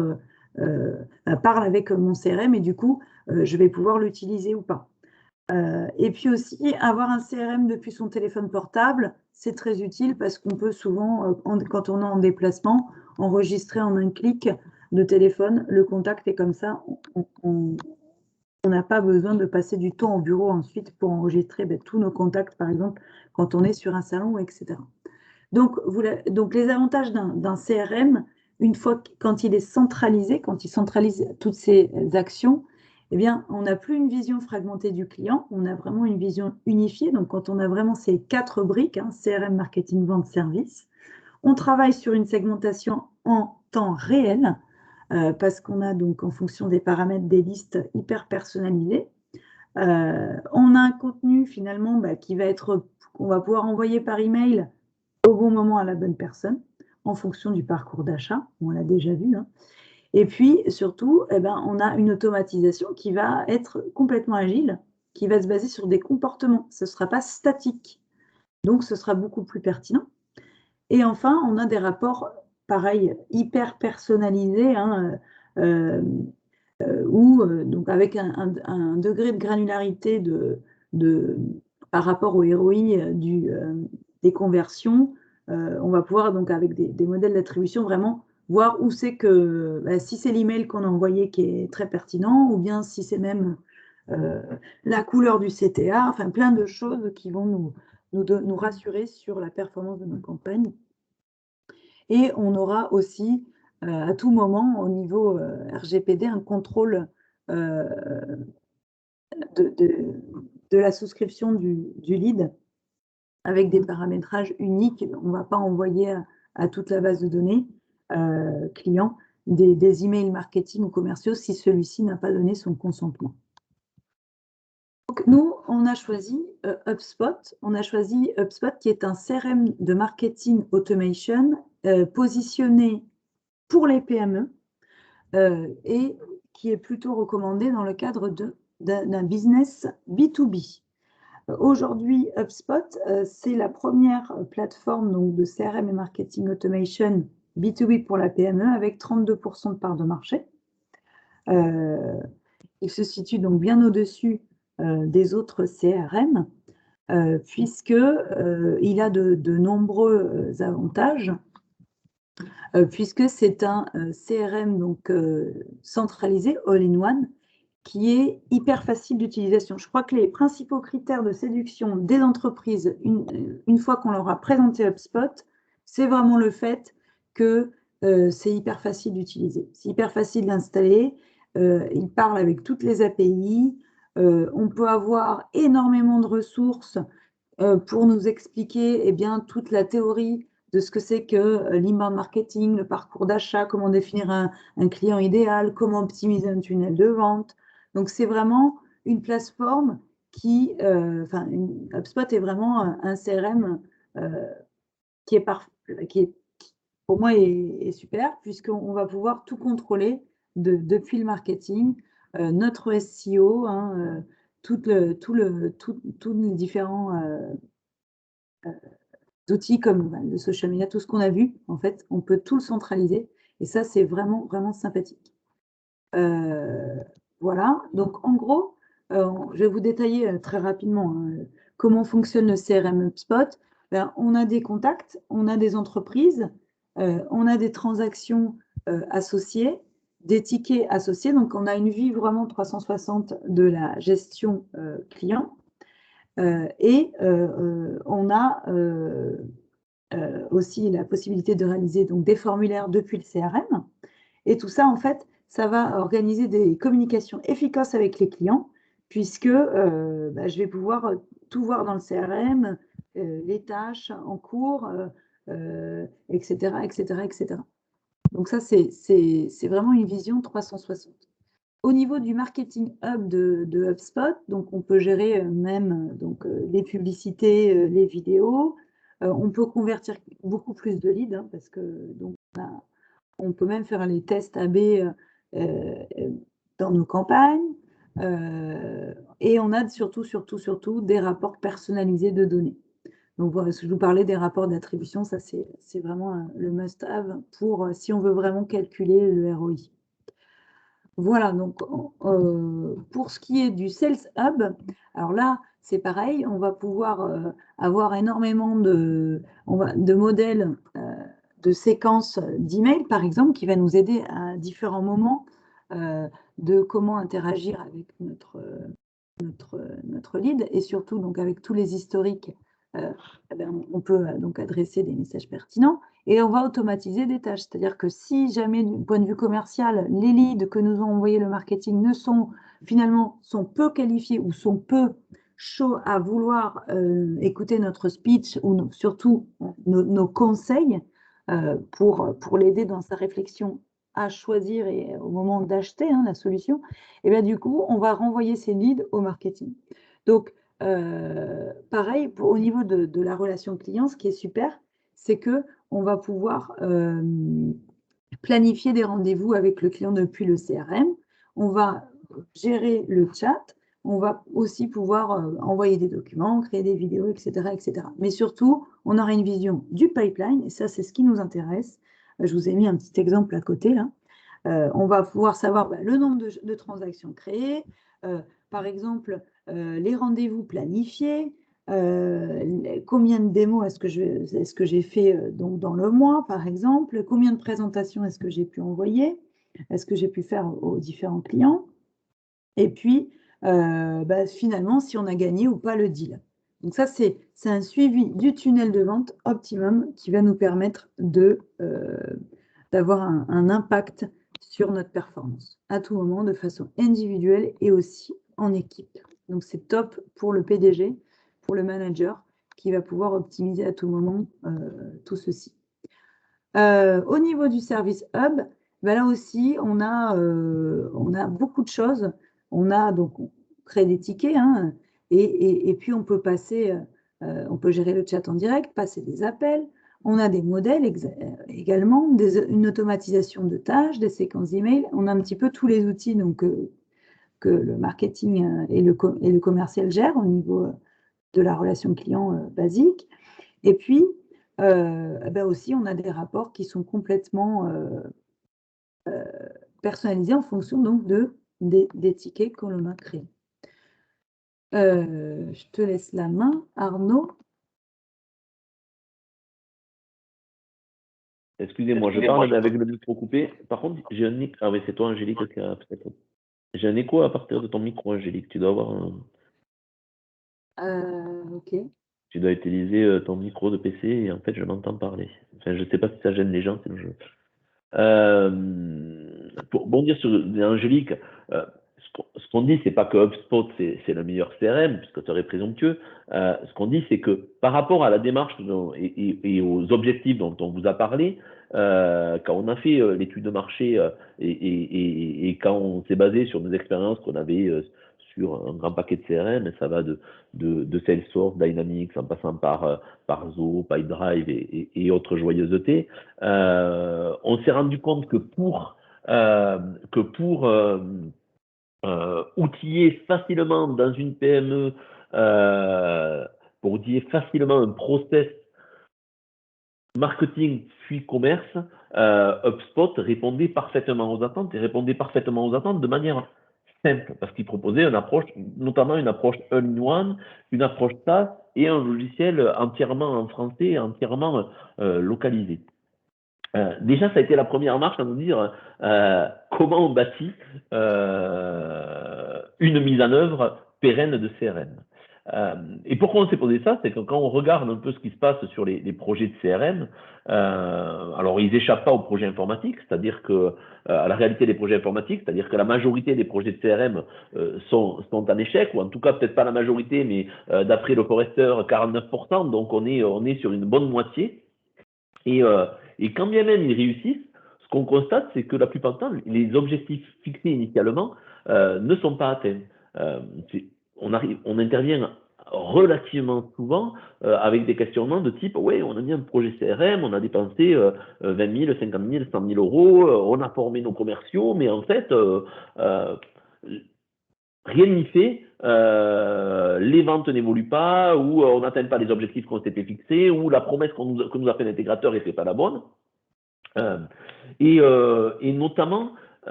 A: parler avec mon CRM et du coup, je vais pouvoir l'utiliser ou pas. Et puis aussi, avoir un CRM depuis son téléphone portable, c'est très utile parce qu'on peut souvent, quand on est en déplacement, enregistrer en un clic de téléphone le contact et comme ça, on n'a pas besoin de passer du temps au bureau ensuite pour enregistrer tous nos contacts, par exemple, quand on est sur un salon, etc. Donc, les avantages d'un CRM, une fois quand il est centralisé, quand il centralise toutes ces actions, eh bien, on n'a plus une vision fragmentée du client, on a vraiment une vision unifiée. Donc, quand on a vraiment ces 4 briques, CRM, marketing, vente, service, on travaille sur une segmentation en temps réel, parce qu'on a donc, en fonction des paramètres, des listes hyper personnalisées. On a un contenu finalement qu'on va pouvoir envoyer par email au bon moment à la bonne personne, en fonction du parcours d'achat, on l'a déjà vu. Et puis surtout, on a une automatisation qui va être complètement agile, qui va se baser sur des comportements. Ce ne sera pas statique, donc ce sera beaucoup plus pertinent. Et enfin, on a des rapports, pareil, hyper personnalisés, donc avec un degré de granularité par rapport au ROI des conversions. On va pouvoir, donc avec des modèles d'attribution, vraiment voir où c'est que, si c'est l'email qu'on a envoyé qui est très pertinent, ou bien si c'est même la couleur du CTA, enfin plein de choses qui vont nous rassurer sur la performance de nos campagnes. Et on aura aussi à tout moment, au niveau RGPD, un contrôle de la souscription du lead avec des paramétrages uniques. On ne va pas envoyer à toute la base de données client des emails marketing ou commerciaux si celui-ci n'a pas donné son consentement. Donc, nous, on a choisi HubSpot. On a choisi HubSpot qui est un CRM de marketing automation positionné pour les PME et qui est plutôt recommandé dans le cadre d'un business B2B. Aujourd'hui, HubSpot, c'est la première plateforme donc, de CRM et marketing automation B2B pour la PME avec 32% de part de marché. Il se situe donc bien au-dessus des autres CRM, puisqu'il a de nombreux avantages, puisque c'est un CRM donc, centralisé, all-in-one, qui est hyper facile d'utilisation. Je crois que les principaux critères de séduction des entreprises, une fois qu'on leur a présenté HubSpot, c'est vraiment le fait que c'est hyper facile d'utiliser. C'est hyper facile d'installer. Il parle avec toutes les API. On peut avoir énormément de ressources pour nous expliquer toute la théorie de ce que c'est que l'inbound marketing, le parcours d'achat, comment définir un client idéal, comment optimiser un tunnel de vente. Donc, c'est vraiment une plateforme HubSpot est vraiment un CRM qui pour moi est super, puisqu'on va pouvoir tout contrôler depuis le marketing, notre SEO, tous les différents outils comme le social media, tout ce qu'on a vu, en fait, on peut tout le centraliser. Et ça, c'est vraiment, vraiment sympathique. Voilà, donc en gros, je vais vous détailler très rapidement comment fonctionne le CRM HubSpot. On a des contacts, on a des entreprises, on a des transactions associées, des tickets associés. Donc, on a une vue vraiment 360 de la gestion client. On a aussi la possibilité de réaliser donc, des formulaires depuis le CRM. Et tout ça, en fait, ça va organiser des communications efficaces avec les clients, puisque je vais pouvoir tout voir dans le CRM, les tâches en cours, etc., etc., etc. Donc ça, c'est vraiment une vision 360. Au niveau du marketing hub de HubSpot, donc on peut gérer même les publicités, les vidéos. On peut convertir beaucoup plus de leads, parce que donc, on peut même faire les tests AB dans nos campagnes. Et on a surtout des rapports personnalisés de données. Donc voilà, je vous parlais des rapports d'attribution, ça c'est vraiment le must-have pour si on veut vraiment calculer le ROI. Voilà, donc pour ce qui est du Sales Hub, alors là, c'est pareil, on va pouvoir avoir énormément de modèles de séquences d'emails, par exemple, qui va nous aider à différents moments de comment interagir avec notre lead et surtout donc avec tous les historiques on peut donc adresser des messages pertinents et on va automatiser des tâches. C'est-à-dire que si jamais, du point de vue commercial, les leads que nous ont envoyés le marketing finalement sont peu qualifiés ou sont peu chauds à vouloir écouter notre speech ou surtout nos conseils pour l'aider dans sa réflexion à choisir et au moment d'acheter la solution, et bien du coup, on va renvoyer ces leads au marketing. Donc, pareil, au niveau de la relation client, ce qui est super, c'est qu'on va pouvoir planifier des rendez-vous avec le client depuis le CRM. On va gérer le chat. On va aussi pouvoir envoyer des documents, créer des vidéos, etc., etc. Mais surtout, on aura une vision du pipeline, et ça, c'est ce qui nous intéresse. Je vous ai mis un petit exemple à côté, là. On va pouvoir savoir le nombre de transactions créées, par exemple, les rendez-vous planifiés, combien de démos est-ce que j'ai fait donc dans le mois, par exemple, combien de présentations est-ce que j'ai pu envoyer, est-ce que j'ai pu faire aux différents clients, et puis finalement, si on a gagné ou pas le deal. Donc ça, c'est un suivi du tunnel de vente optimum qui va nous permettre d'avoir un impact sur notre performance à tout moment, de façon individuelle et aussi en équipe. Donc c'est top pour le PDG, pour le manager, qui va pouvoir optimiser à tout moment tout ceci. Au niveau du service hub, là aussi, on a beaucoup de choses. On crée des tickets, et puis on peut on peut gérer le chat en direct, passer des appels. On a des modèles également, une automatisation de tâches, des séquences d'email. On a un petit peu tous les outils donc, que le marketing et le commercial gèrent au niveau de la relation client basique. Et puis, aussi, on a des rapports qui sont complètement personnalisés en fonction donc des tickets que l'on a créés. Je te laisse la main, Arnaud.
B: Excusez-moi, je parle avec le micro coupé. Par contre, j'ai un écho. Ah oui, c'est toi, Angélique, qui a peut-être. J'ai un écho à partir de ton micro, Angélique. Tu dois avoir
A: Ok.
B: Tu dois utiliser ton micro de PC et en fait, je m'entends parler. Enfin, je ne sais pas si ça gêne les gens, sinon pour bondir sur Angélique, ce qu'on dit, c'est pas que HubSpot c'est le meilleur CRM, puisque tu serais présomptueux. Ce qu'on dit, c'est que par rapport à la démarche et aux objectifs dont on vous a parlé, quand on a fait l'étude de marché et quand on s'est basé sur nos expériences qu'on avait sur un grand paquet de CRM, ça va de Salesforce, Dynamics, en passant par Zoho, Pipedrive et autres joyeusetés, on s'est rendu compte que pour outiller facilement dans une PME, pour outiller facilement un process marketing puis commerce, HubSpot répondait parfaitement aux attentes et répondait parfaitement aux attentes de manière simple, parce qu'il proposait une approche, notamment une approche all-in-one, une approche SaaS et un logiciel entièrement en français et entièrement localisé. Déjà, ça a été la première marche à nous dire comment on bâtit une mise en œuvre pérenne de CRM. Et pourquoi on s'est posé ça? C'est que quand on regarde un peu ce qui se passe sur les projets de CRM, alors ils échappent pas aux projets informatiques, c'est-à-dire que à la réalité des projets informatiques, c'est-à-dire que la majorité des projets de CRM sont en échec, ou en tout cas peut-être pas la majorité, mais d'après le Forrester, 49%, donc on est sur une bonne moitié. Et quand bien même ils réussissent, ce qu'on constate, c'est que la plupart du temps, les objectifs fixés initialement ne sont pas atteints. On intervient relativement souvent avec des questionnements de type oui, on a mis un projet CRM, on a dépensé 20 000, 50 000, 100 000 euros, on a formé nos commerciaux, mais en fait, rien n'y fait, les ventes n'évoluent pas, ou on n'atteint pas les objectifs qu'on s'était fixés, ou la promesse que nous a fait l'intégrateur n'était pas la bonne. Et notamment,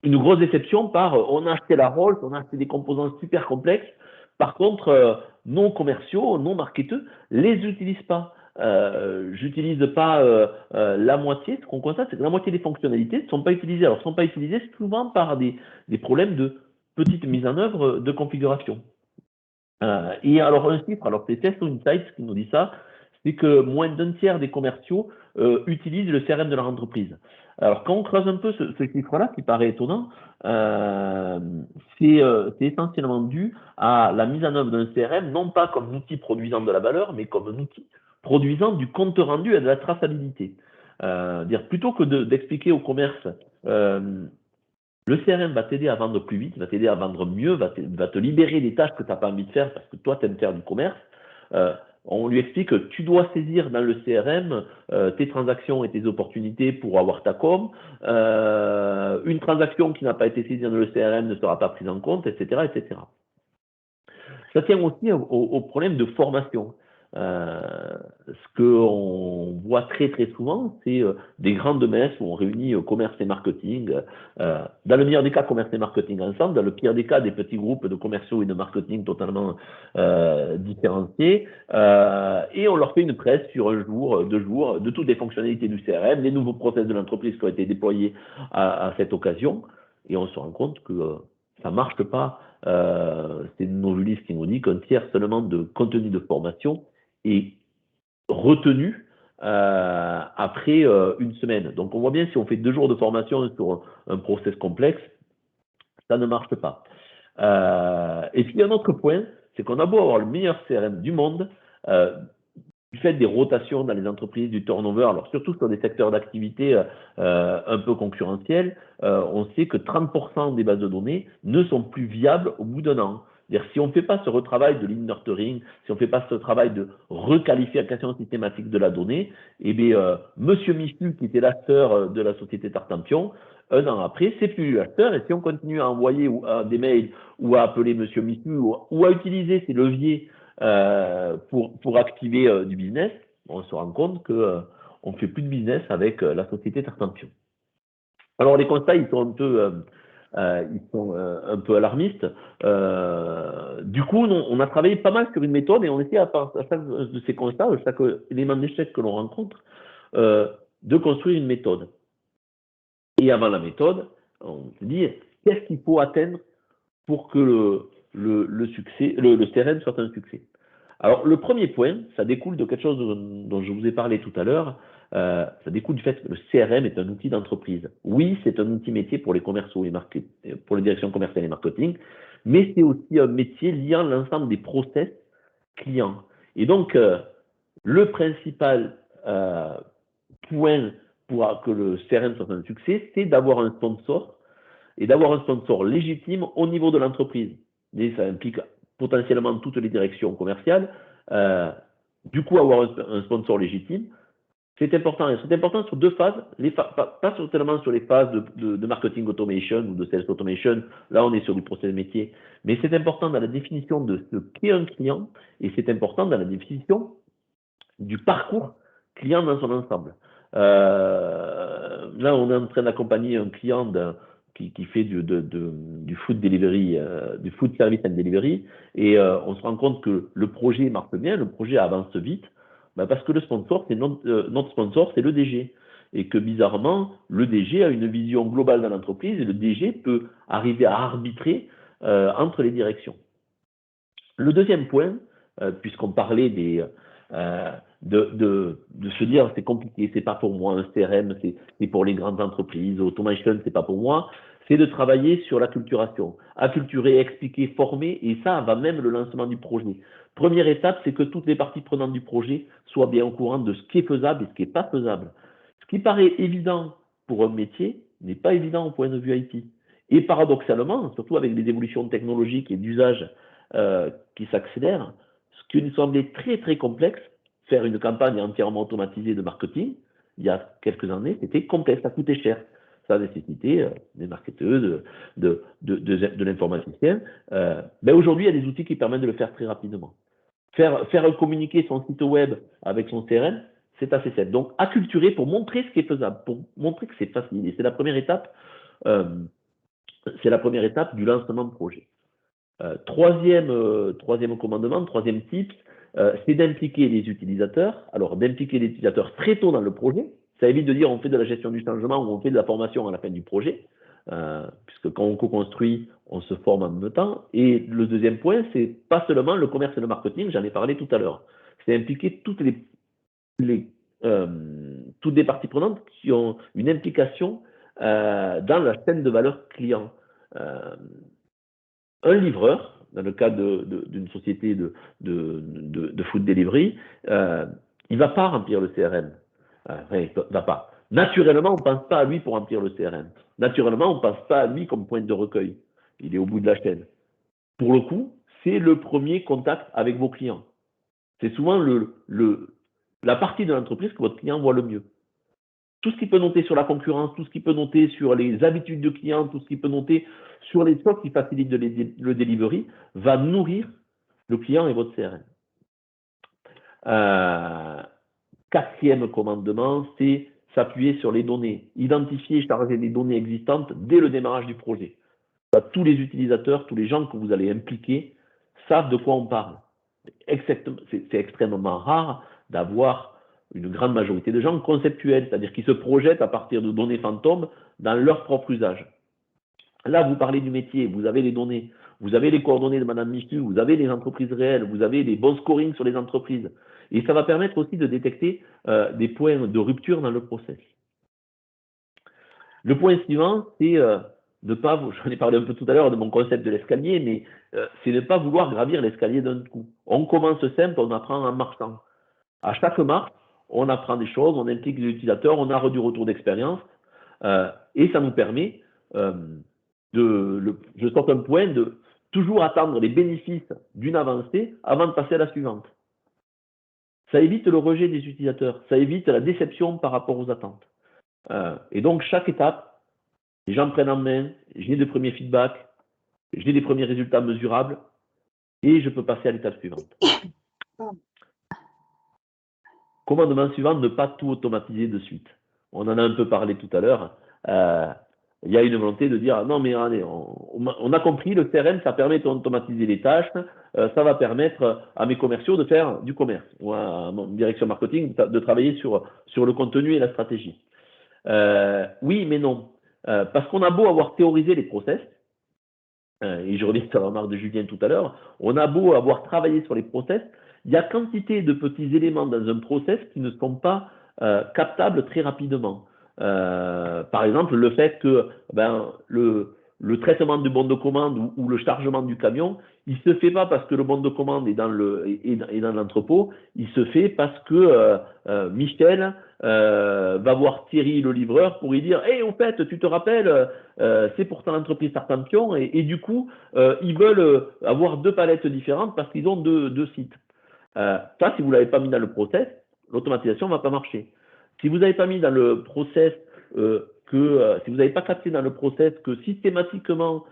B: une grosse déception par on a acheté la Rolls, on a acheté des composants super complexes, par contre, nos commerciaux, nos marketeurs, les utilisent pas. J'utilise pas la moitié. Ce qu'on constate, c'est que la moitié des fonctionnalités ne sont pas utilisées. Alors, ne sont pas utilisées souvent par des problèmes de petite mise en œuvre de configuration. Et alors, un chiffre, alors c'est Testo Insights qui nous dit ça, c'est que moins d'un tiers des commerciaux utilisent le CRM de leur entreprise. Alors, quand on creuse un peu ce chiffre-là, qui paraît étonnant, c'est essentiellement dû à la mise en œuvre d'un CRM, non pas comme outil produisant de la valeur, mais comme un outil produisant du compte rendu et de la traçabilité. Dire plutôt que d'expliquer au commerce, le CRM va t'aider à vendre plus vite, va t'aider à vendre mieux, va te libérer des tâches que tu n'as pas envie de faire parce que toi, tu aimes faire du commerce. On lui explique que tu dois saisir dans le CRM tes transactions et tes opportunités pour avoir ta com. Une transaction qui n'a pas été saisie dans le CRM ne sera pas prise en compte, etc., etc. Ça tient aussi au problème de formation. Ce qu'on voit très très souvent, c'est des grandes messes où on réunit commerce et marketing. Dans le meilleur des cas, commerce et marketing ensemble. Dans le pire des cas, des petits groupes de commerciaux et de marketing totalement différenciés. Et on leur fait une presse sur un jour, 2 jours, de toutes les fonctionnalités du CRM, les nouveaux process de l'entreprise qui ont été déployés à cette occasion. Et on se rend compte que ça ne marche pas. C'est Novulis qui nous dit qu'un tiers seulement de contenu de formation est retenu après une semaine. Donc on voit bien si on fait 2 jours de formation sur un process complexe, ça ne marche pas. Et puis un autre point, c'est qu'on a beau avoir le meilleur CRM du monde, du fait des rotations dans les entreprises, du turnover, alors surtout sur des secteurs d'activité un peu concurrentiels, on sait que 30% des bases de données ne sont plus viables au bout d'un an. C'est-à-dire, si on ne fait pas ce retravail de lean nurturing, si on ne fait pas ce travail de requalification systématique de la donnée, eh bien, Monsieur Michu, qui était l'acheteur de la société Tartampion, un an après, c'est plus l'acheteur. Et si on continue à envoyer des mails ou à appeler Monsieur Michu ou à utiliser ces leviers pour activer du business, on se rend compte qu'on ne fait plus de business avec la société Tartampion. Alors les constats, ils sont un peu alarmistes. Du coup, on a travaillé pas mal sur une méthode et on essaie à chaque de ces constats, à chaque élément d'échec que l'on rencontre, de construire une méthode. Et avant la méthode, on se dit qu'est-ce qu'il faut atteindre pour que le CRM soit un succès. Alors, le premier point, ça découle de quelque chose dont je vous ai parlé tout à l'heure. Ça découle du fait que le CRM est un outil d'entreprise. Oui, c'est un outil métier pour les commerciaux et pour les directions commerciales et marketing, mais c'est aussi un métier liant l'ensemble des process clients. Et donc, le principal point pour que le CRM soit un succès, c'est d'avoir un sponsor et d'avoir un sponsor légitime au niveau de l'entreprise. Et ça implique potentiellement toutes les directions commerciales. Du coup, avoir un sponsor légitime, c'est important. Et c'est important sur 2 phases, pas seulement sur les phases de marketing automation ou de sales automation. Là, on est sur du process métier. Mais c'est important dans la définition de ce qu'est un client et c'est important dans la définition du parcours client dans son ensemble. Là, on est en train d'accompagner un client qui fait du food delivery, du food service and delivery, et on se rend compte que le projet marche bien, le projet avance vite, parce que le sponsor, notre sponsor, c'est le DG. Et que bizarrement, le DG a une vision globale dans l'entreprise et le DG peut arriver à arbitrer entre les directions. Le deuxième point, puisqu'on parlait de se dire c'est compliqué, c'est pas pour moi, un CRM, c'est pour les grandes entreprises, automation, c'est pas pour moi, c'est de travailler sur l'acculturation. Acculturer, expliquer, former, et ça avant même le lancement du projet. Première étape, c'est que toutes les parties prenantes du projet soient bien au courant de ce qui est faisable et ce qui n'est pas faisable. Ce qui paraît évident pour un métier n'est pas évident au point de vue IT. Et paradoxalement, surtout avec les évolutions technologiques et d'usage qui s'accélèrent, ce qui nous semblait très très complexe, faire une campagne entièrement automatisée de marketing, il y a quelques années, c'était complexe, ça coûtait cher. Ça nécessitait des marketeurs, de l'informaticien. Aujourd'hui, il y a des outils qui permettent de le faire très rapidement. Faire communiquer son site web avec son CRM, c'est assez simple. Donc, acculturer pour montrer ce qui est faisable, pour montrer que c'est facile. Et c'est la première étape. C'est la première étape du lancement de projet. Troisième commandement, troisième tip, c'est d'impliquer les utilisateurs. Alors, d'impliquer les utilisateurs très tôt dans le projet. Ça évite de dire on fait de la gestion du changement ou on fait de la formation à la fin du projet. puisque quand on co-construit, on se forme en même temps. Et le deuxième point, c'est pas seulement le commerce et le marketing, j'en ai parlé tout à l'heure. C'est impliquer toutes les parties prenantes qui ont une implication dans la chaîne de valeur client. Un livreur, dans le cas d'une société de food delivery, il ne va pas remplir le CRM. Enfin, il ne va pas. Naturellement, on ne pense pas à lui pour remplir le CRM. Naturellement, on ne pense pas à lui comme point de recueil. Il est au bout de la chaîne. Pour le coup, c'est le premier contact avec vos clients. C'est souvent la partie de l'entreprise que votre client voit le mieux. Tout ce qu'il peut noter sur la concurrence, tout ce qu'il peut noter sur les habitudes de clients, tout ce qu'il peut noter sur les choses qui facilitent le delivery, va nourrir le client et votre CRM. Quatrième commandement, c'est s'appuyer sur les données. Identifier et charger les données existantes dès le démarrage du projet. Tous les utilisateurs, tous les gens que vous allez impliquer savent de quoi on parle. C'est extrêmement rare d'avoir une grande majorité de gens conceptuels, c'est-à-dire qui se projettent à partir de données fantômes dans leur propre usage. Là, vous parlez du métier, vous avez les données, vous avez les coordonnées de Madame Michu, vous avez les entreprises réelles, vous avez des bons scorings sur les entreprises. Et ça va permettre aussi de détecter des points de rupture dans le process. Le point suivant, c'est ne pas, j'en ai parlé un peu tout à l'heure de mon concept de l'escalier, mais c'est ne pas vouloir gravir l'escalier d'un coup. On commence simple, on apprend en marchant. À chaque marche, on apprend des choses, on implique les utilisateurs, on a du retour d'expérience, et ça nous permet je sors un point de toujours attendre les bénéfices d'une avancée avant de passer à la suivante. Ça évite le rejet des utilisateurs, ça évite la déception par rapport aux attentes. Et donc, chaque étape, les gens prennent en main, j'ai des premiers feedbacks, j'ai des premiers résultats mesurables, et je peux passer à l'étape suivante. Commandement suivant, ne pas tout automatiser de suite. On en a un peu parlé tout à l'heure. Il y a une volonté de dire non mais allez, on a compris, le CRM ça permet d'automatiser les tâches, ça va permettre à mes commerciaux de faire du commerce ou à mon direction marketing de travailler sur le contenu et la stratégie. Oui mais non, parce qu'on a beau avoir théorisé les process, et je reviens sur la remarque de Julien tout à l'heure, on a beau avoir travaillé sur les process, il y a quantité de petits éléments dans un process qui ne sont pas captables très rapidement. Par exemple, le fait que le traitement du bon de commande ou le chargement du camion, il ne se fait pas parce que le bon de commande est dans l'entrepôt, il se fait parce que Michel va voir Thierry le livreur pour lui dire « Hey, au fait, tu te rappelles, c'est pourtant l'entreprise Tartampion et du coup, ils veulent avoir 2 palettes différentes parce qu'ils ont deux sites. » Ça, si vous ne l'avez pas mis dans le process, l'automatisation ne va pas marcher. Si vous n'avez pas mis dans le process si vous n'avez pas capté dans le process que systématiquement,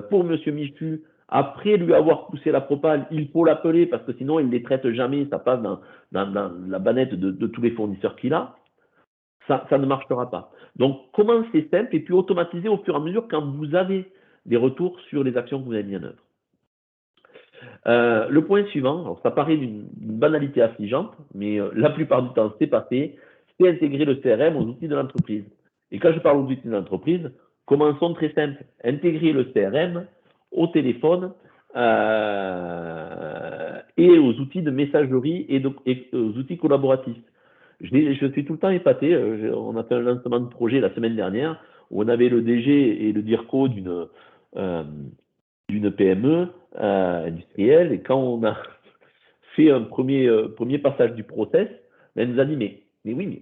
B: pour Monsieur Michu, après lui avoir poussé la propale, il faut l'appeler parce que sinon il ne les traite jamais, ça passe dans la banette de tous les fournisseurs qu'il a, ça ne marchera pas. Donc commencez simple et puis automatisez au fur et à mesure quand vous avez des retours sur les actions que vous avez mises en œuvre. Le point suivant, alors ça paraît d'une banalité affligeante, mais la plupart du temps c'est passé, c'est intégrer le CRM aux outils de l'entreprise. Et quand je parle aux outils de l'entreprise, commençons très simple, intégrer le CRM au téléphone et aux outils de messagerie et aux outils collaboratifs. Je suis tout le temps épaté, on a fait un lancement de projet la semaine dernière où on avait le DG et le DIRCO d'une PME industrielle, et quand on a fait un premier passage du process, elle nous a dit mais oui, mais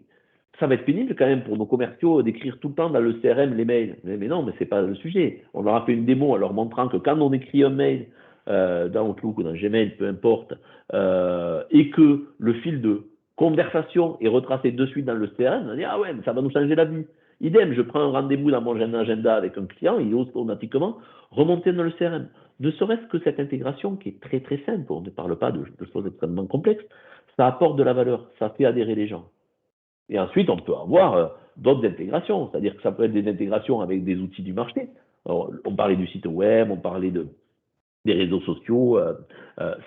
B: ça va être pénible quand même pour nos commerciaux d'écrire tout le temps dans le CRM les mails. Mais non, mais c'est pas le sujet. On leur a fait une démo en leur montrant que quand on écrit un mail dans Outlook ou dans Gmail, peu importe, et que le fil de conversation est retracé de suite dans le CRM, on a dit ah ouais, mais ça va nous changer la vie. Idem, je prends un rendez-vous dans mon agenda avec un client, il est automatiquement remonté dans le CRM. Ne serait-ce que cette intégration qui est très très simple, on ne parle pas de choses extrêmement complexes, ça apporte de la valeur, ça fait adhérer les gens. Et ensuite, on peut avoir d'autres intégrations, c'est-à-dire que ça peut être des intégrations avec des outils du marché. Alors, on parlait du site web, on parlait des réseaux sociaux,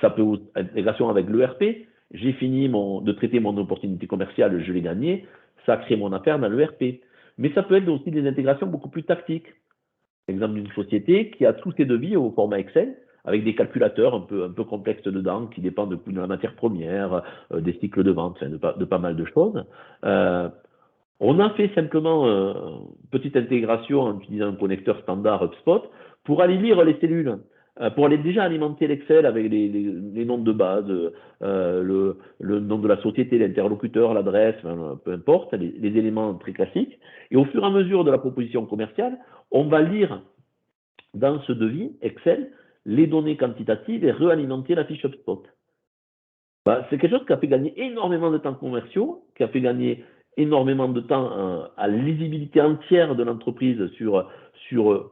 B: ça peut être intégration avec l'ERP. J'ai fini de traiter mon opportunité commerciale, je l'ai gagnée, ça crée mon affaire dans l'ERP. Mais ça peut être aussi des intégrations beaucoup plus tactiques. Exemple d'une société qui a tous ses devis au format Excel, avec des calculateurs un peu complexes dedans, qui dépendent de la matière première, des cycles de vente, enfin, de pas mal de choses. On a fait simplement une petite intégration en utilisant un connecteur standard HubSpot pour aller lire les cellules, pour aller déjà alimenter l'Excel avec les noms de base, le nom de la société, l'interlocuteur, l'adresse, enfin, peu importe, les éléments très classiques. Et au fur et à mesure de la proposition commerciale, on va lire dans ce devis Excel les données quantitatives et réalimenter la fiche HubSpot. Bah, c'est quelque chose qui a fait gagner énormément de temps commerciaux, qui a fait gagner énormément de temps à la lisibilité entière de l'entreprise sur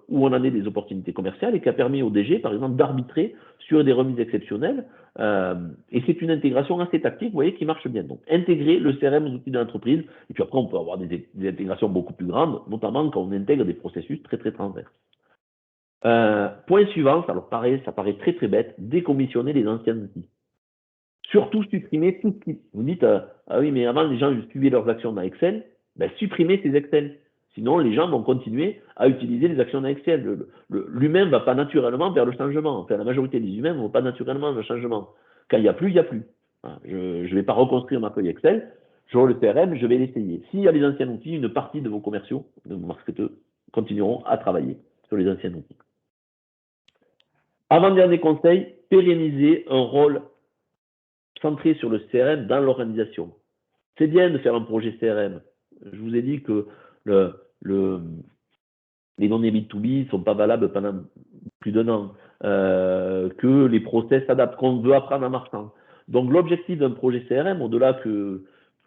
B: où on en est des opportunités commerciales et qui a permis au DG, par exemple, d'arbitrer sur des remises exceptionnelles. Et c'est une intégration assez tactique, vous voyez, qui marche bien. Donc, intégrer le CRM aux outils de l'entreprise. Et puis après, on peut avoir des intégrations beaucoup plus grandes, notamment quand on intègre des processus très, très transverses. Point suivant, alors pareil, ça paraît très, très bête, décommissionner les anciens outils. Surtout supprimer tout ce qui. Vous dites, ah oui, mais avant, les gens suivaient leurs actions dans Excel. Ben, supprimez ces Excel. Sinon, les gens vont continuer à utiliser les actions dans Excel. L'humain ne va pas naturellement vers le changement. Enfin, la majorité des humains ne vont pas naturellement vers le changement. Quand il n'y a plus, il n'y a plus. Je ne vais pas reconstruire ma feuille Excel. J'aurai le CRM, je vais l'essayer. S'il y a les anciens outils, une partie de vos commerciaux, de vos marketeurs, continueront à travailler sur les anciens outils. Avant-dernier conseil, pérenniser un rôle centré sur le CRM dans l'organisation. C'est bien de faire un projet CRM. Je vous ai dit que les données B2B ne sont pas valables pendant plus d'un an, que les process s'adaptent, qu'on veut apprendre en marchant. Donc l'objectif d'un projet CRM, au-delà qu'il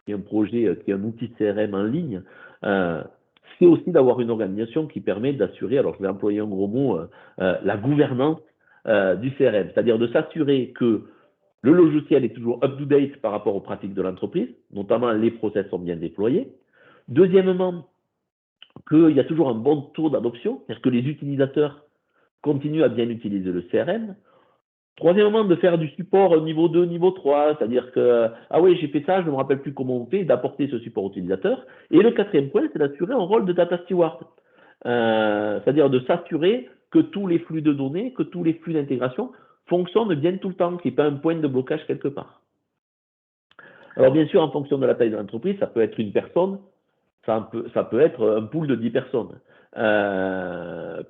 B: y ait un projet, qui est un outil CRM en ligne, c'est aussi d'avoir une organisation qui permet d'assurer, alors je vais employer un gros mot, la gouvernance du CRM, c'est-à-dire de s'assurer que le logiciel est toujours up-to-date par rapport aux pratiques de l'entreprise, notamment les process sont bien déployés. Deuxièmement, qu'il y a toujours un bon taux d'adoption, c'est-à-dire que les utilisateurs continuent à bien utiliser le CRM. Troisièmement, de faire du support niveau 2, niveau 3, c'est-à-dire que, ah oui, j'ai fait ça, je ne me rappelle plus comment on fait, d'apporter ce support utilisateur. Et le quatrième point, c'est d'assurer un rôle de data steward, c'est-à-dire de s'assurer que tous les flux de données, que tous les flux d'intégration fonctionnent bien tout le temps, qu'il n'y ait pas un point de blocage quelque part. Alors bien sûr, en fonction de la taille de l'entreprise, ça peut être une personne, ça peut être un pool de 10 personnes.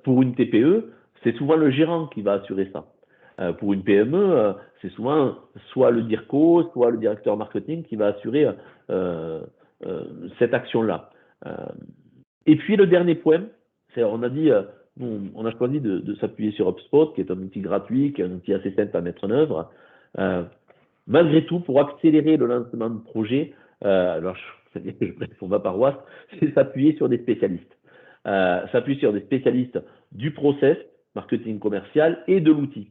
B: Pour une TPE, c'est souvent le gérant qui va assurer ça. Pour une PME, c'est souvent soit le DIRCO, soit le directeur marketing qui va assurer cette action-là. Et puis le dernier point, c'est on a dit, on a choisi de s'appuyer sur HubSpot, qui est un outil gratuit, qui est un outil assez simple à mettre en œuvre. Malgré tout, pour accélérer le lancement de projet, alors je prêche pour ma paroisse, c'est s'appuyer sur des spécialistes. S'appuyer sur des spécialistes du process, marketing commercial et de l'outil.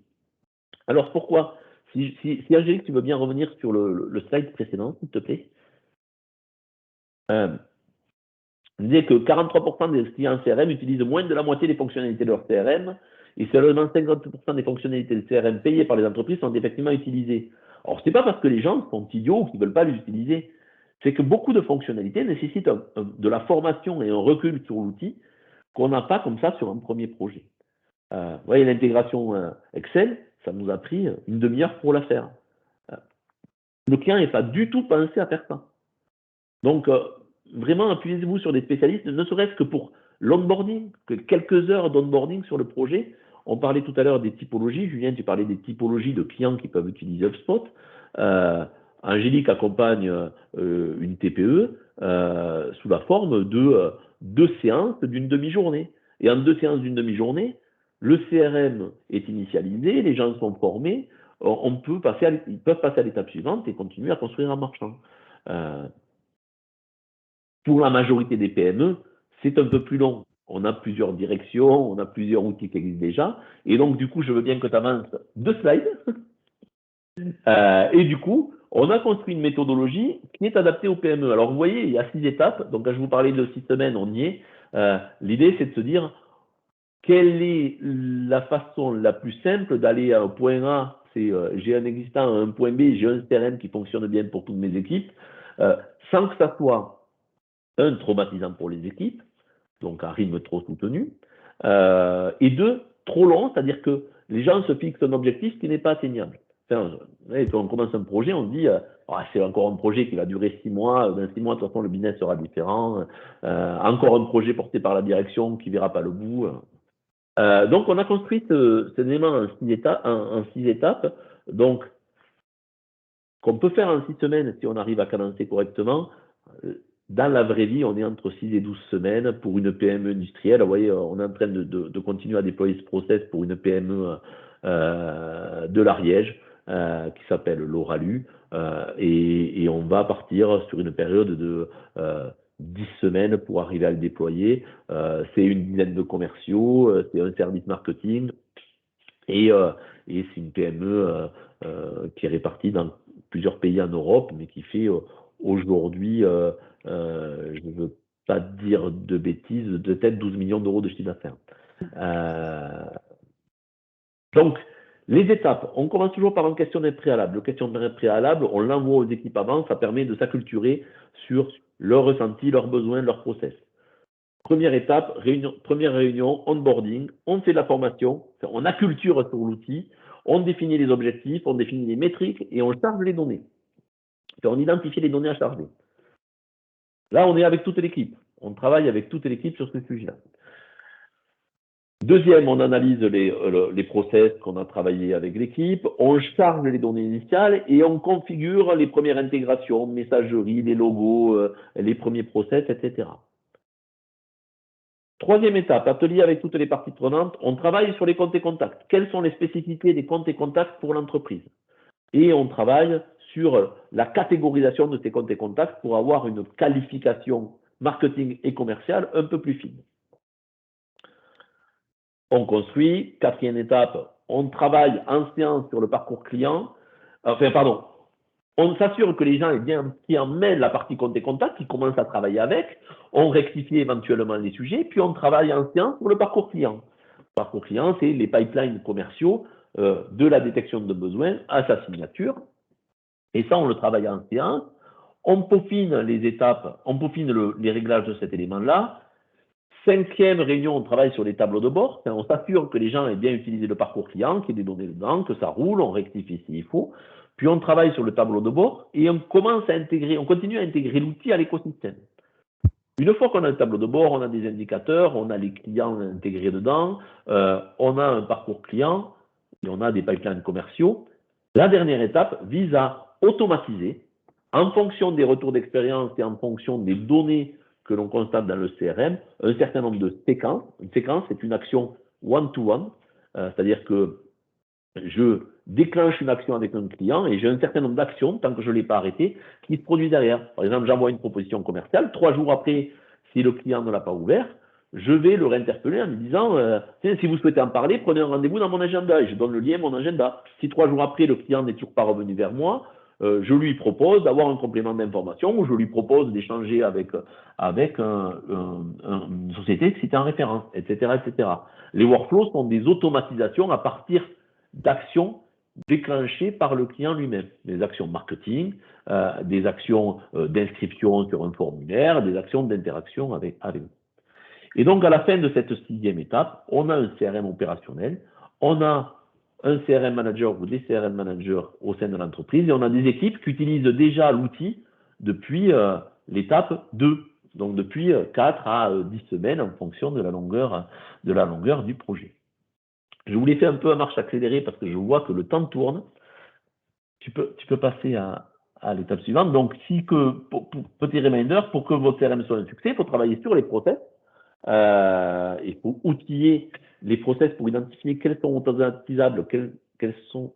B: Alors pourquoi? Si Angélique, tu veux bien revenir sur le slide précédent, s'il te plaît. Je disais que 43% des clients CRM utilisent moins de la moitié des fonctionnalités de leur CRM et seulement 50% des fonctionnalités de CRM payées par les entreprises sont effectivement utilisées. Alors, ce n'est pas parce que les gens sont idiots ou qu'ils ne veulent pas les utiliser. C'est que beaucoup de fonctionnalités nécessitent de la formation et un recul sur l'outil qu'on n'a pas comme ça sur un premier projet. Vous voyez, l'intégration Excel, ça nous a pris une demi-heure pour la faire. Le client n'est pas du tout pensé à faire ça. Donc, vraiment, appuyez-vous sur des spécialistes, ne serait-ce que pour l'onboarding, que quelques heures d'onboarding sur le projet. On parlait tout à l'heure des typologies. Julien, tu parlais des typologies de clients qui peuvent utiliser HubSpot. Angélique accompagne une TPE sous la forme de 2 séances d'une demi-journée. Et en 2 séances d'une demi-journée, le CRM est initialisé, les gens sont formés, ils peuvent passer à l'étape suivante et continuer à construire en marchant. Pour la majorité des PME, c'est un peu plus long. On a plusieurs directions, on a plusieurs outils qui existent déjà. Et donc, du coup, je veux bien que tu avances 2 slides. Et du coup, on a construit une méthodologie qui est adaptée aux PME. Alors, vous voyez, il y a 6 étapes. Donc, quand je vous parlais de 6 semaines, on y est. L'idée, c'est de se dire quelle est la façon la plus simple d'aller à un point A, c'est j'ai un existant, à un point B, j'ai un CRM qui fonctionne bien pour toutes mes équipes, sans que ça soit un traumatisant pour les équipes, donc un rythme trop soutenu, Et deux, trop long, c'est-à-dire que les gens se fixent un objectif qui n'est pas atteignable. Enfin, quand on commence un projet, on se dit c'est encore un projet qui va durer 6 mois. Dans 6 mois, de toute façon, le business sera différent. Encore un projet porté par la direction qui ne verra pas le bout. Donc, on a construit cet élément en 6 étapes. Donc, qu'on peut faire en 6 semaines si on arrive à cadencer correctement. Dans la vraie vie, on est entre 6 et 12 semaines pour une PME industrielle. Vous voyez, on est en train de continuer à déployer ce process pour une PME de l'Ariège qui s'appelle l'Oralu. Et on va partir sur une période de 10 semaines pour arriver à le déployer. C'est une dizaine de commerciaux, c'est un service marketing et c'est une PME qui est répartie dans plusieurs pays en Europe, mais qui fait aujourd'hui, je ne veux pas dire de bêtises, de peut-être 12 millions d'euros de chiffre d'affaires. Donc, les étapes, on commence toujours par un questionnaire préalable. Le questionnaire préalable, on l'envoie aux équipes avant, ça permet de s'acculturer sur leurs ressentis, leurs besoins, leurs process. Première étape, première réunion, onboarding, on fait de la formation, on acculture sur l'outil, on définit les objectifs, on définit les métriques et on charge les données. On identifie les données à charger. Là, on est avec toute l'équipe. On travaille avec toute l'équipe sur ce sujet-là. Deuxième, on analyse les process qu'on a travaillé avec l'équipe, on charge les données initiales et on configure les premières intégrations, messagerie, les logos, les premiers process, etc. Troisième étape, atelier avec toutes les parties prenantes, on travaille sur les comptes et contacts. Quelles sont les spécificités des comptes et contacts pour l'entreprise? Et on travaille sur la catégorisation de ces comptes et contacts pour avoir une qualification marketing et commerciale un peu plus fine. On construit. Quatrième étape, on travaille en séance sur le parcours client. On s'assure que les gens aient bien pris en main la partie compte et contact, qu'ils commencent à travailler avec. On rectifie éventuellement les sujets, puis on travaille en séance sur le parcours client. Le parcours client, c'est les pipelines commerciaux de la détection de besoins à sa signature. Et ça, on le travaille en séance. On peaufine les étapes, on peaufine les réglages de cet élément-là. Cinquième réunion, on travaille sur les tableaux de bord. On s'assure que les gens aient bien utilisé le parcours client, qu'il y ait des données dedans, que ça roule, on rectifie s'il faut. Puis on travaille sur le tableau de bord et on continue à intégrer l'outil à l'écosystème. Une fois qu'on a le tableau de bord, on a des indicateurs, on a les clients intégrés dedans, on a un parcours client et on a des pipelines commerciaux. La dernière étape vise à automatiser, en fonction des retours d'expérience et en fonction des données que l'on constate dans le CRM, un certain nombre de séquences. Une séquence, c'est une action one-to-one, c'est-à-dire que je déclenche une action avec un client et j'ai un certain nombre d'actions, tant que je ne l'ai pas arrêté, qui se produisent derrière. Par exemple, j'envoie une proposition commerciale, 3 jours après, si le client ne l'a pas ouvert, je vais le réinterpeller en lui disant si vous souhaitez en parler, prenez un rendez-vous dans mon agenda. Et je donne le lien, mon agenda. Si 3 jours après, le client n'est toujours pas revenu vers moi, je lui propose d'avoir un complément d'information ou je lui propose d'échanger avec une société qui est en référence, etc., etc. Les workflows sont des automatisations à partir d'actions déclenchées par le client lui-même. Des actions marketing, des actions d'inscription sur un formulaire, des actions d'interaction avec nous. Et donc, à la fin de cette 6e étape, on a un CRM opérationnel, on a un CRM manager ou des CRM managers au sein de l'entreprise et on a des équipes qui utilisent déjà l'outil depuis l'étape 2, donc depuis 4 à 10 semaines en fonction de la longueur du projet. Je vous l'ai fait un peu à marche accélérée parce que je vois que le temps tourne. Tu peux passer à l'étape suivante. Donc, petit reminder, pour que votre CRM soit un succès, il faut travailler sur les process. Il faut outiller les process pour identifier quels sont automatisables, quels sont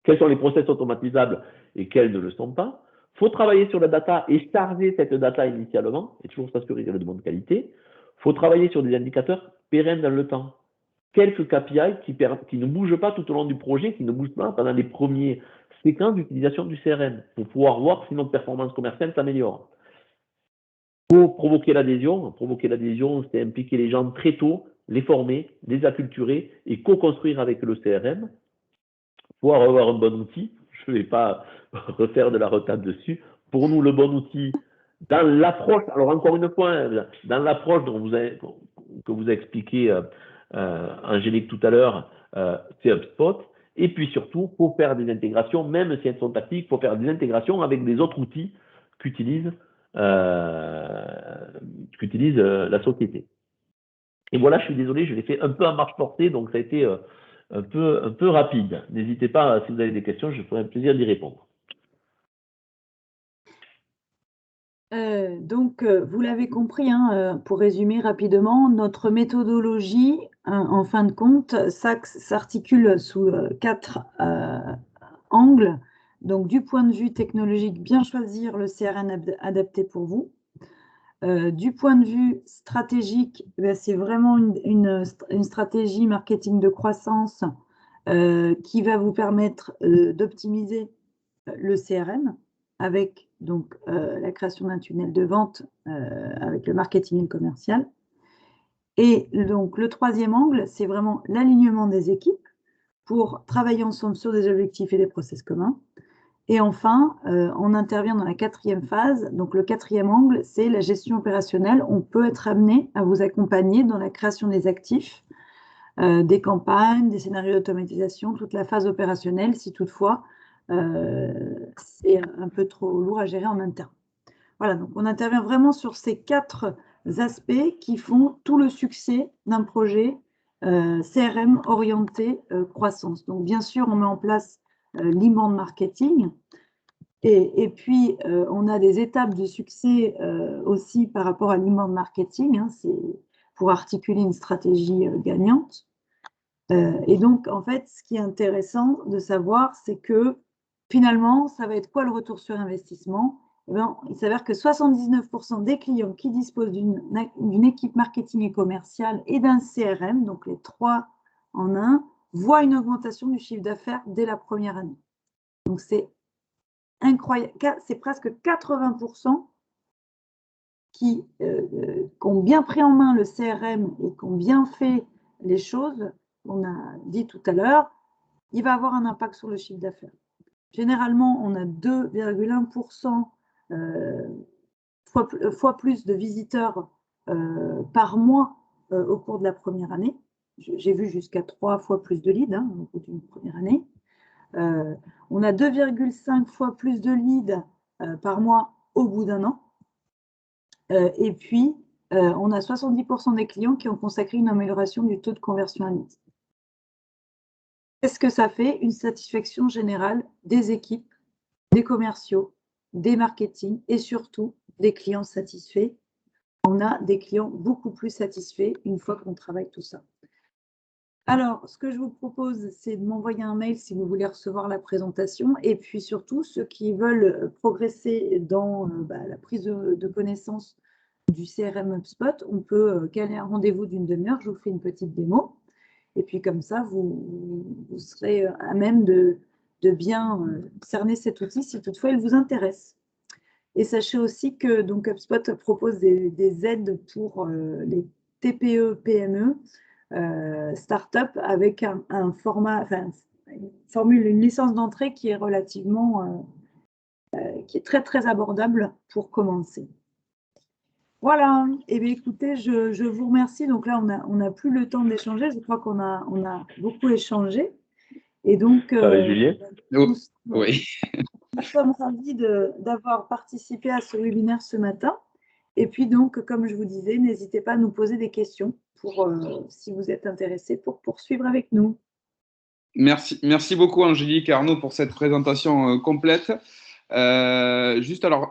B: les process automatisables et quels ne le sont pas. Il faut travailler sur la data et charger cette data initialement et toujours s'assurer qu'elle est de bonne qualité. Il faut travailler sur des indicateurs pérennes dans le temps. Quelques KPI qui ne bougent pas tout au long du projet, qui ne bougent pas pendant les premières séquences d'utilisation du CRM pour pouvoir voir si notre performance commerciale s'améliore. Il faut provoquer l'adhésion. Provoquer l'adhésion, c'est impliquer les gens très tôt, les former, les acculturer et co-construire avec le CRM. Pouvoir avoir un bon outil. Je ne vais pas refaire de la retape dessus. Pour nous, le bon outil, dans l'approche, alors encore une fois, dans l'approche dont que vous a expliqué Angélique tout à l'heure, c'est HubSpot. Et puis surtout, il faut faire des intégrations, même si elles sont tactiques, il faut faire des intégrations avec des autres outils qu'utilise la société. Et voilà, je suis désolé, je l'ai fait un peu à marche forcée, donc ça a été un peu rapide. N'hésitez pas, si vous avez des questions, je ferai un plaisir d'y répondre.
A: Vous l'avez compris, hein, pour résumer rapidement, notre méthodologie, en fin de compte, s'articule sous 4 angles. Donc, du point de vue technologique, bien choisir le CRM adapté pour vous. Du point de vue stratégique, c'est vraiment une stratégie marketing de croissance qui va vous permettre d'optimiser le CRM avec donc la création d'un tunnel de vente avec le marketing commercial. Et donc le troisième angle, c'est vraiment l'alignement des équipes pour travailler ensemble sur des objectifs et des process communs. Et enfin, on intervient dans la quatrième phase. Donc le quatrième angle, c'est la gestion opérationnelle. On peut être amené à vous accompagner dans la création des actifs, des campagnes, des scénarios d'automatisation, toute la phase opérationnelle, si toutefois c'est un peu trop lourd à gérer en interne. Voilà, donc on intervient vraiment sur ces 4 aspects qui font tout le succès d'un projet CRM orienté croissance. Donc bien sûr, on met en place l'inbound marketing et puis on a des étapes de succès aussi par rapport à l'inbound marketing, hein, c'est pour articuler une stratégie gagnante. Et donc, en fait, ce qui est intéressant de savoir, c'est que finalement, ça va être quoi le retour sur investissement? Eh bien, il s'avère que 79% des clients qui disposent d'une équipe marketing et commerciale et d'un CRM, donc les 3 en 1, voient une augmentation du chiffre d'affaires dès la première année. Donc, c'est incroyable. C'est presque 80% qui ont bien pris en main le CRM et qui ont bien fait les choses qu'on a dit tout à l'heure, il va avoir un impact sur le chiffre d'affaires. Généralement, on a 2,1% fois plus de visiteurs par mois au cours de la première année. J'ai vu jusqu'à 3 fois plus de leads au cours d'une première année. On a 2,5 fois plus de leads par mois au bout d'un an. Et puis, on a 70% des clients qui ont consacré une amélioration du taux de conversion à leads. Qu'est-ce que ça fait? Une satisfaction générale des équipes, des commerciaux, des marketing et surtout des clients satisfaits. On a des clients beaucoup plus satisfaits une fois qu'on travaille tout ça. Alors, ce que je vous propose, c'est de m'envoyer un mail si vous voulez recevoir la présentation. Et puis surtout, ceux qui veulent progresser dans la prise de connaissance du CRM HubSpot, on peut caler un rendez-vous d'une demi-heure. Je vous fais une petite démo. Et puis comme ça, vous serez à même de bien cerner cet outil si toutefois il vous intéresse. Et sachez aussi que donc, HubSpot propose des aides pour les TPE, PME, start-up avec un format, une licence d'entrée qui est relativement, qui est très très abordable pour commencer. Voilà, et bien écoutez, je vous remercie. Donc là, on n'a plus le temps d'échanger. Je crois qu'on a beaucoup échangé. Et donc,
B: Julien
C: Oui.
A: Nous sommes ravis d'avoir participé à ce webinaire ce matin. Et puis donc, comme je vous disais, n'hésitez pas à nous poser des questions si vous êtes intéressés pour poursuivre avec nous.
C: Merci beaucoup Angélique et Arnaud pour cette présentation complète. Juste alors.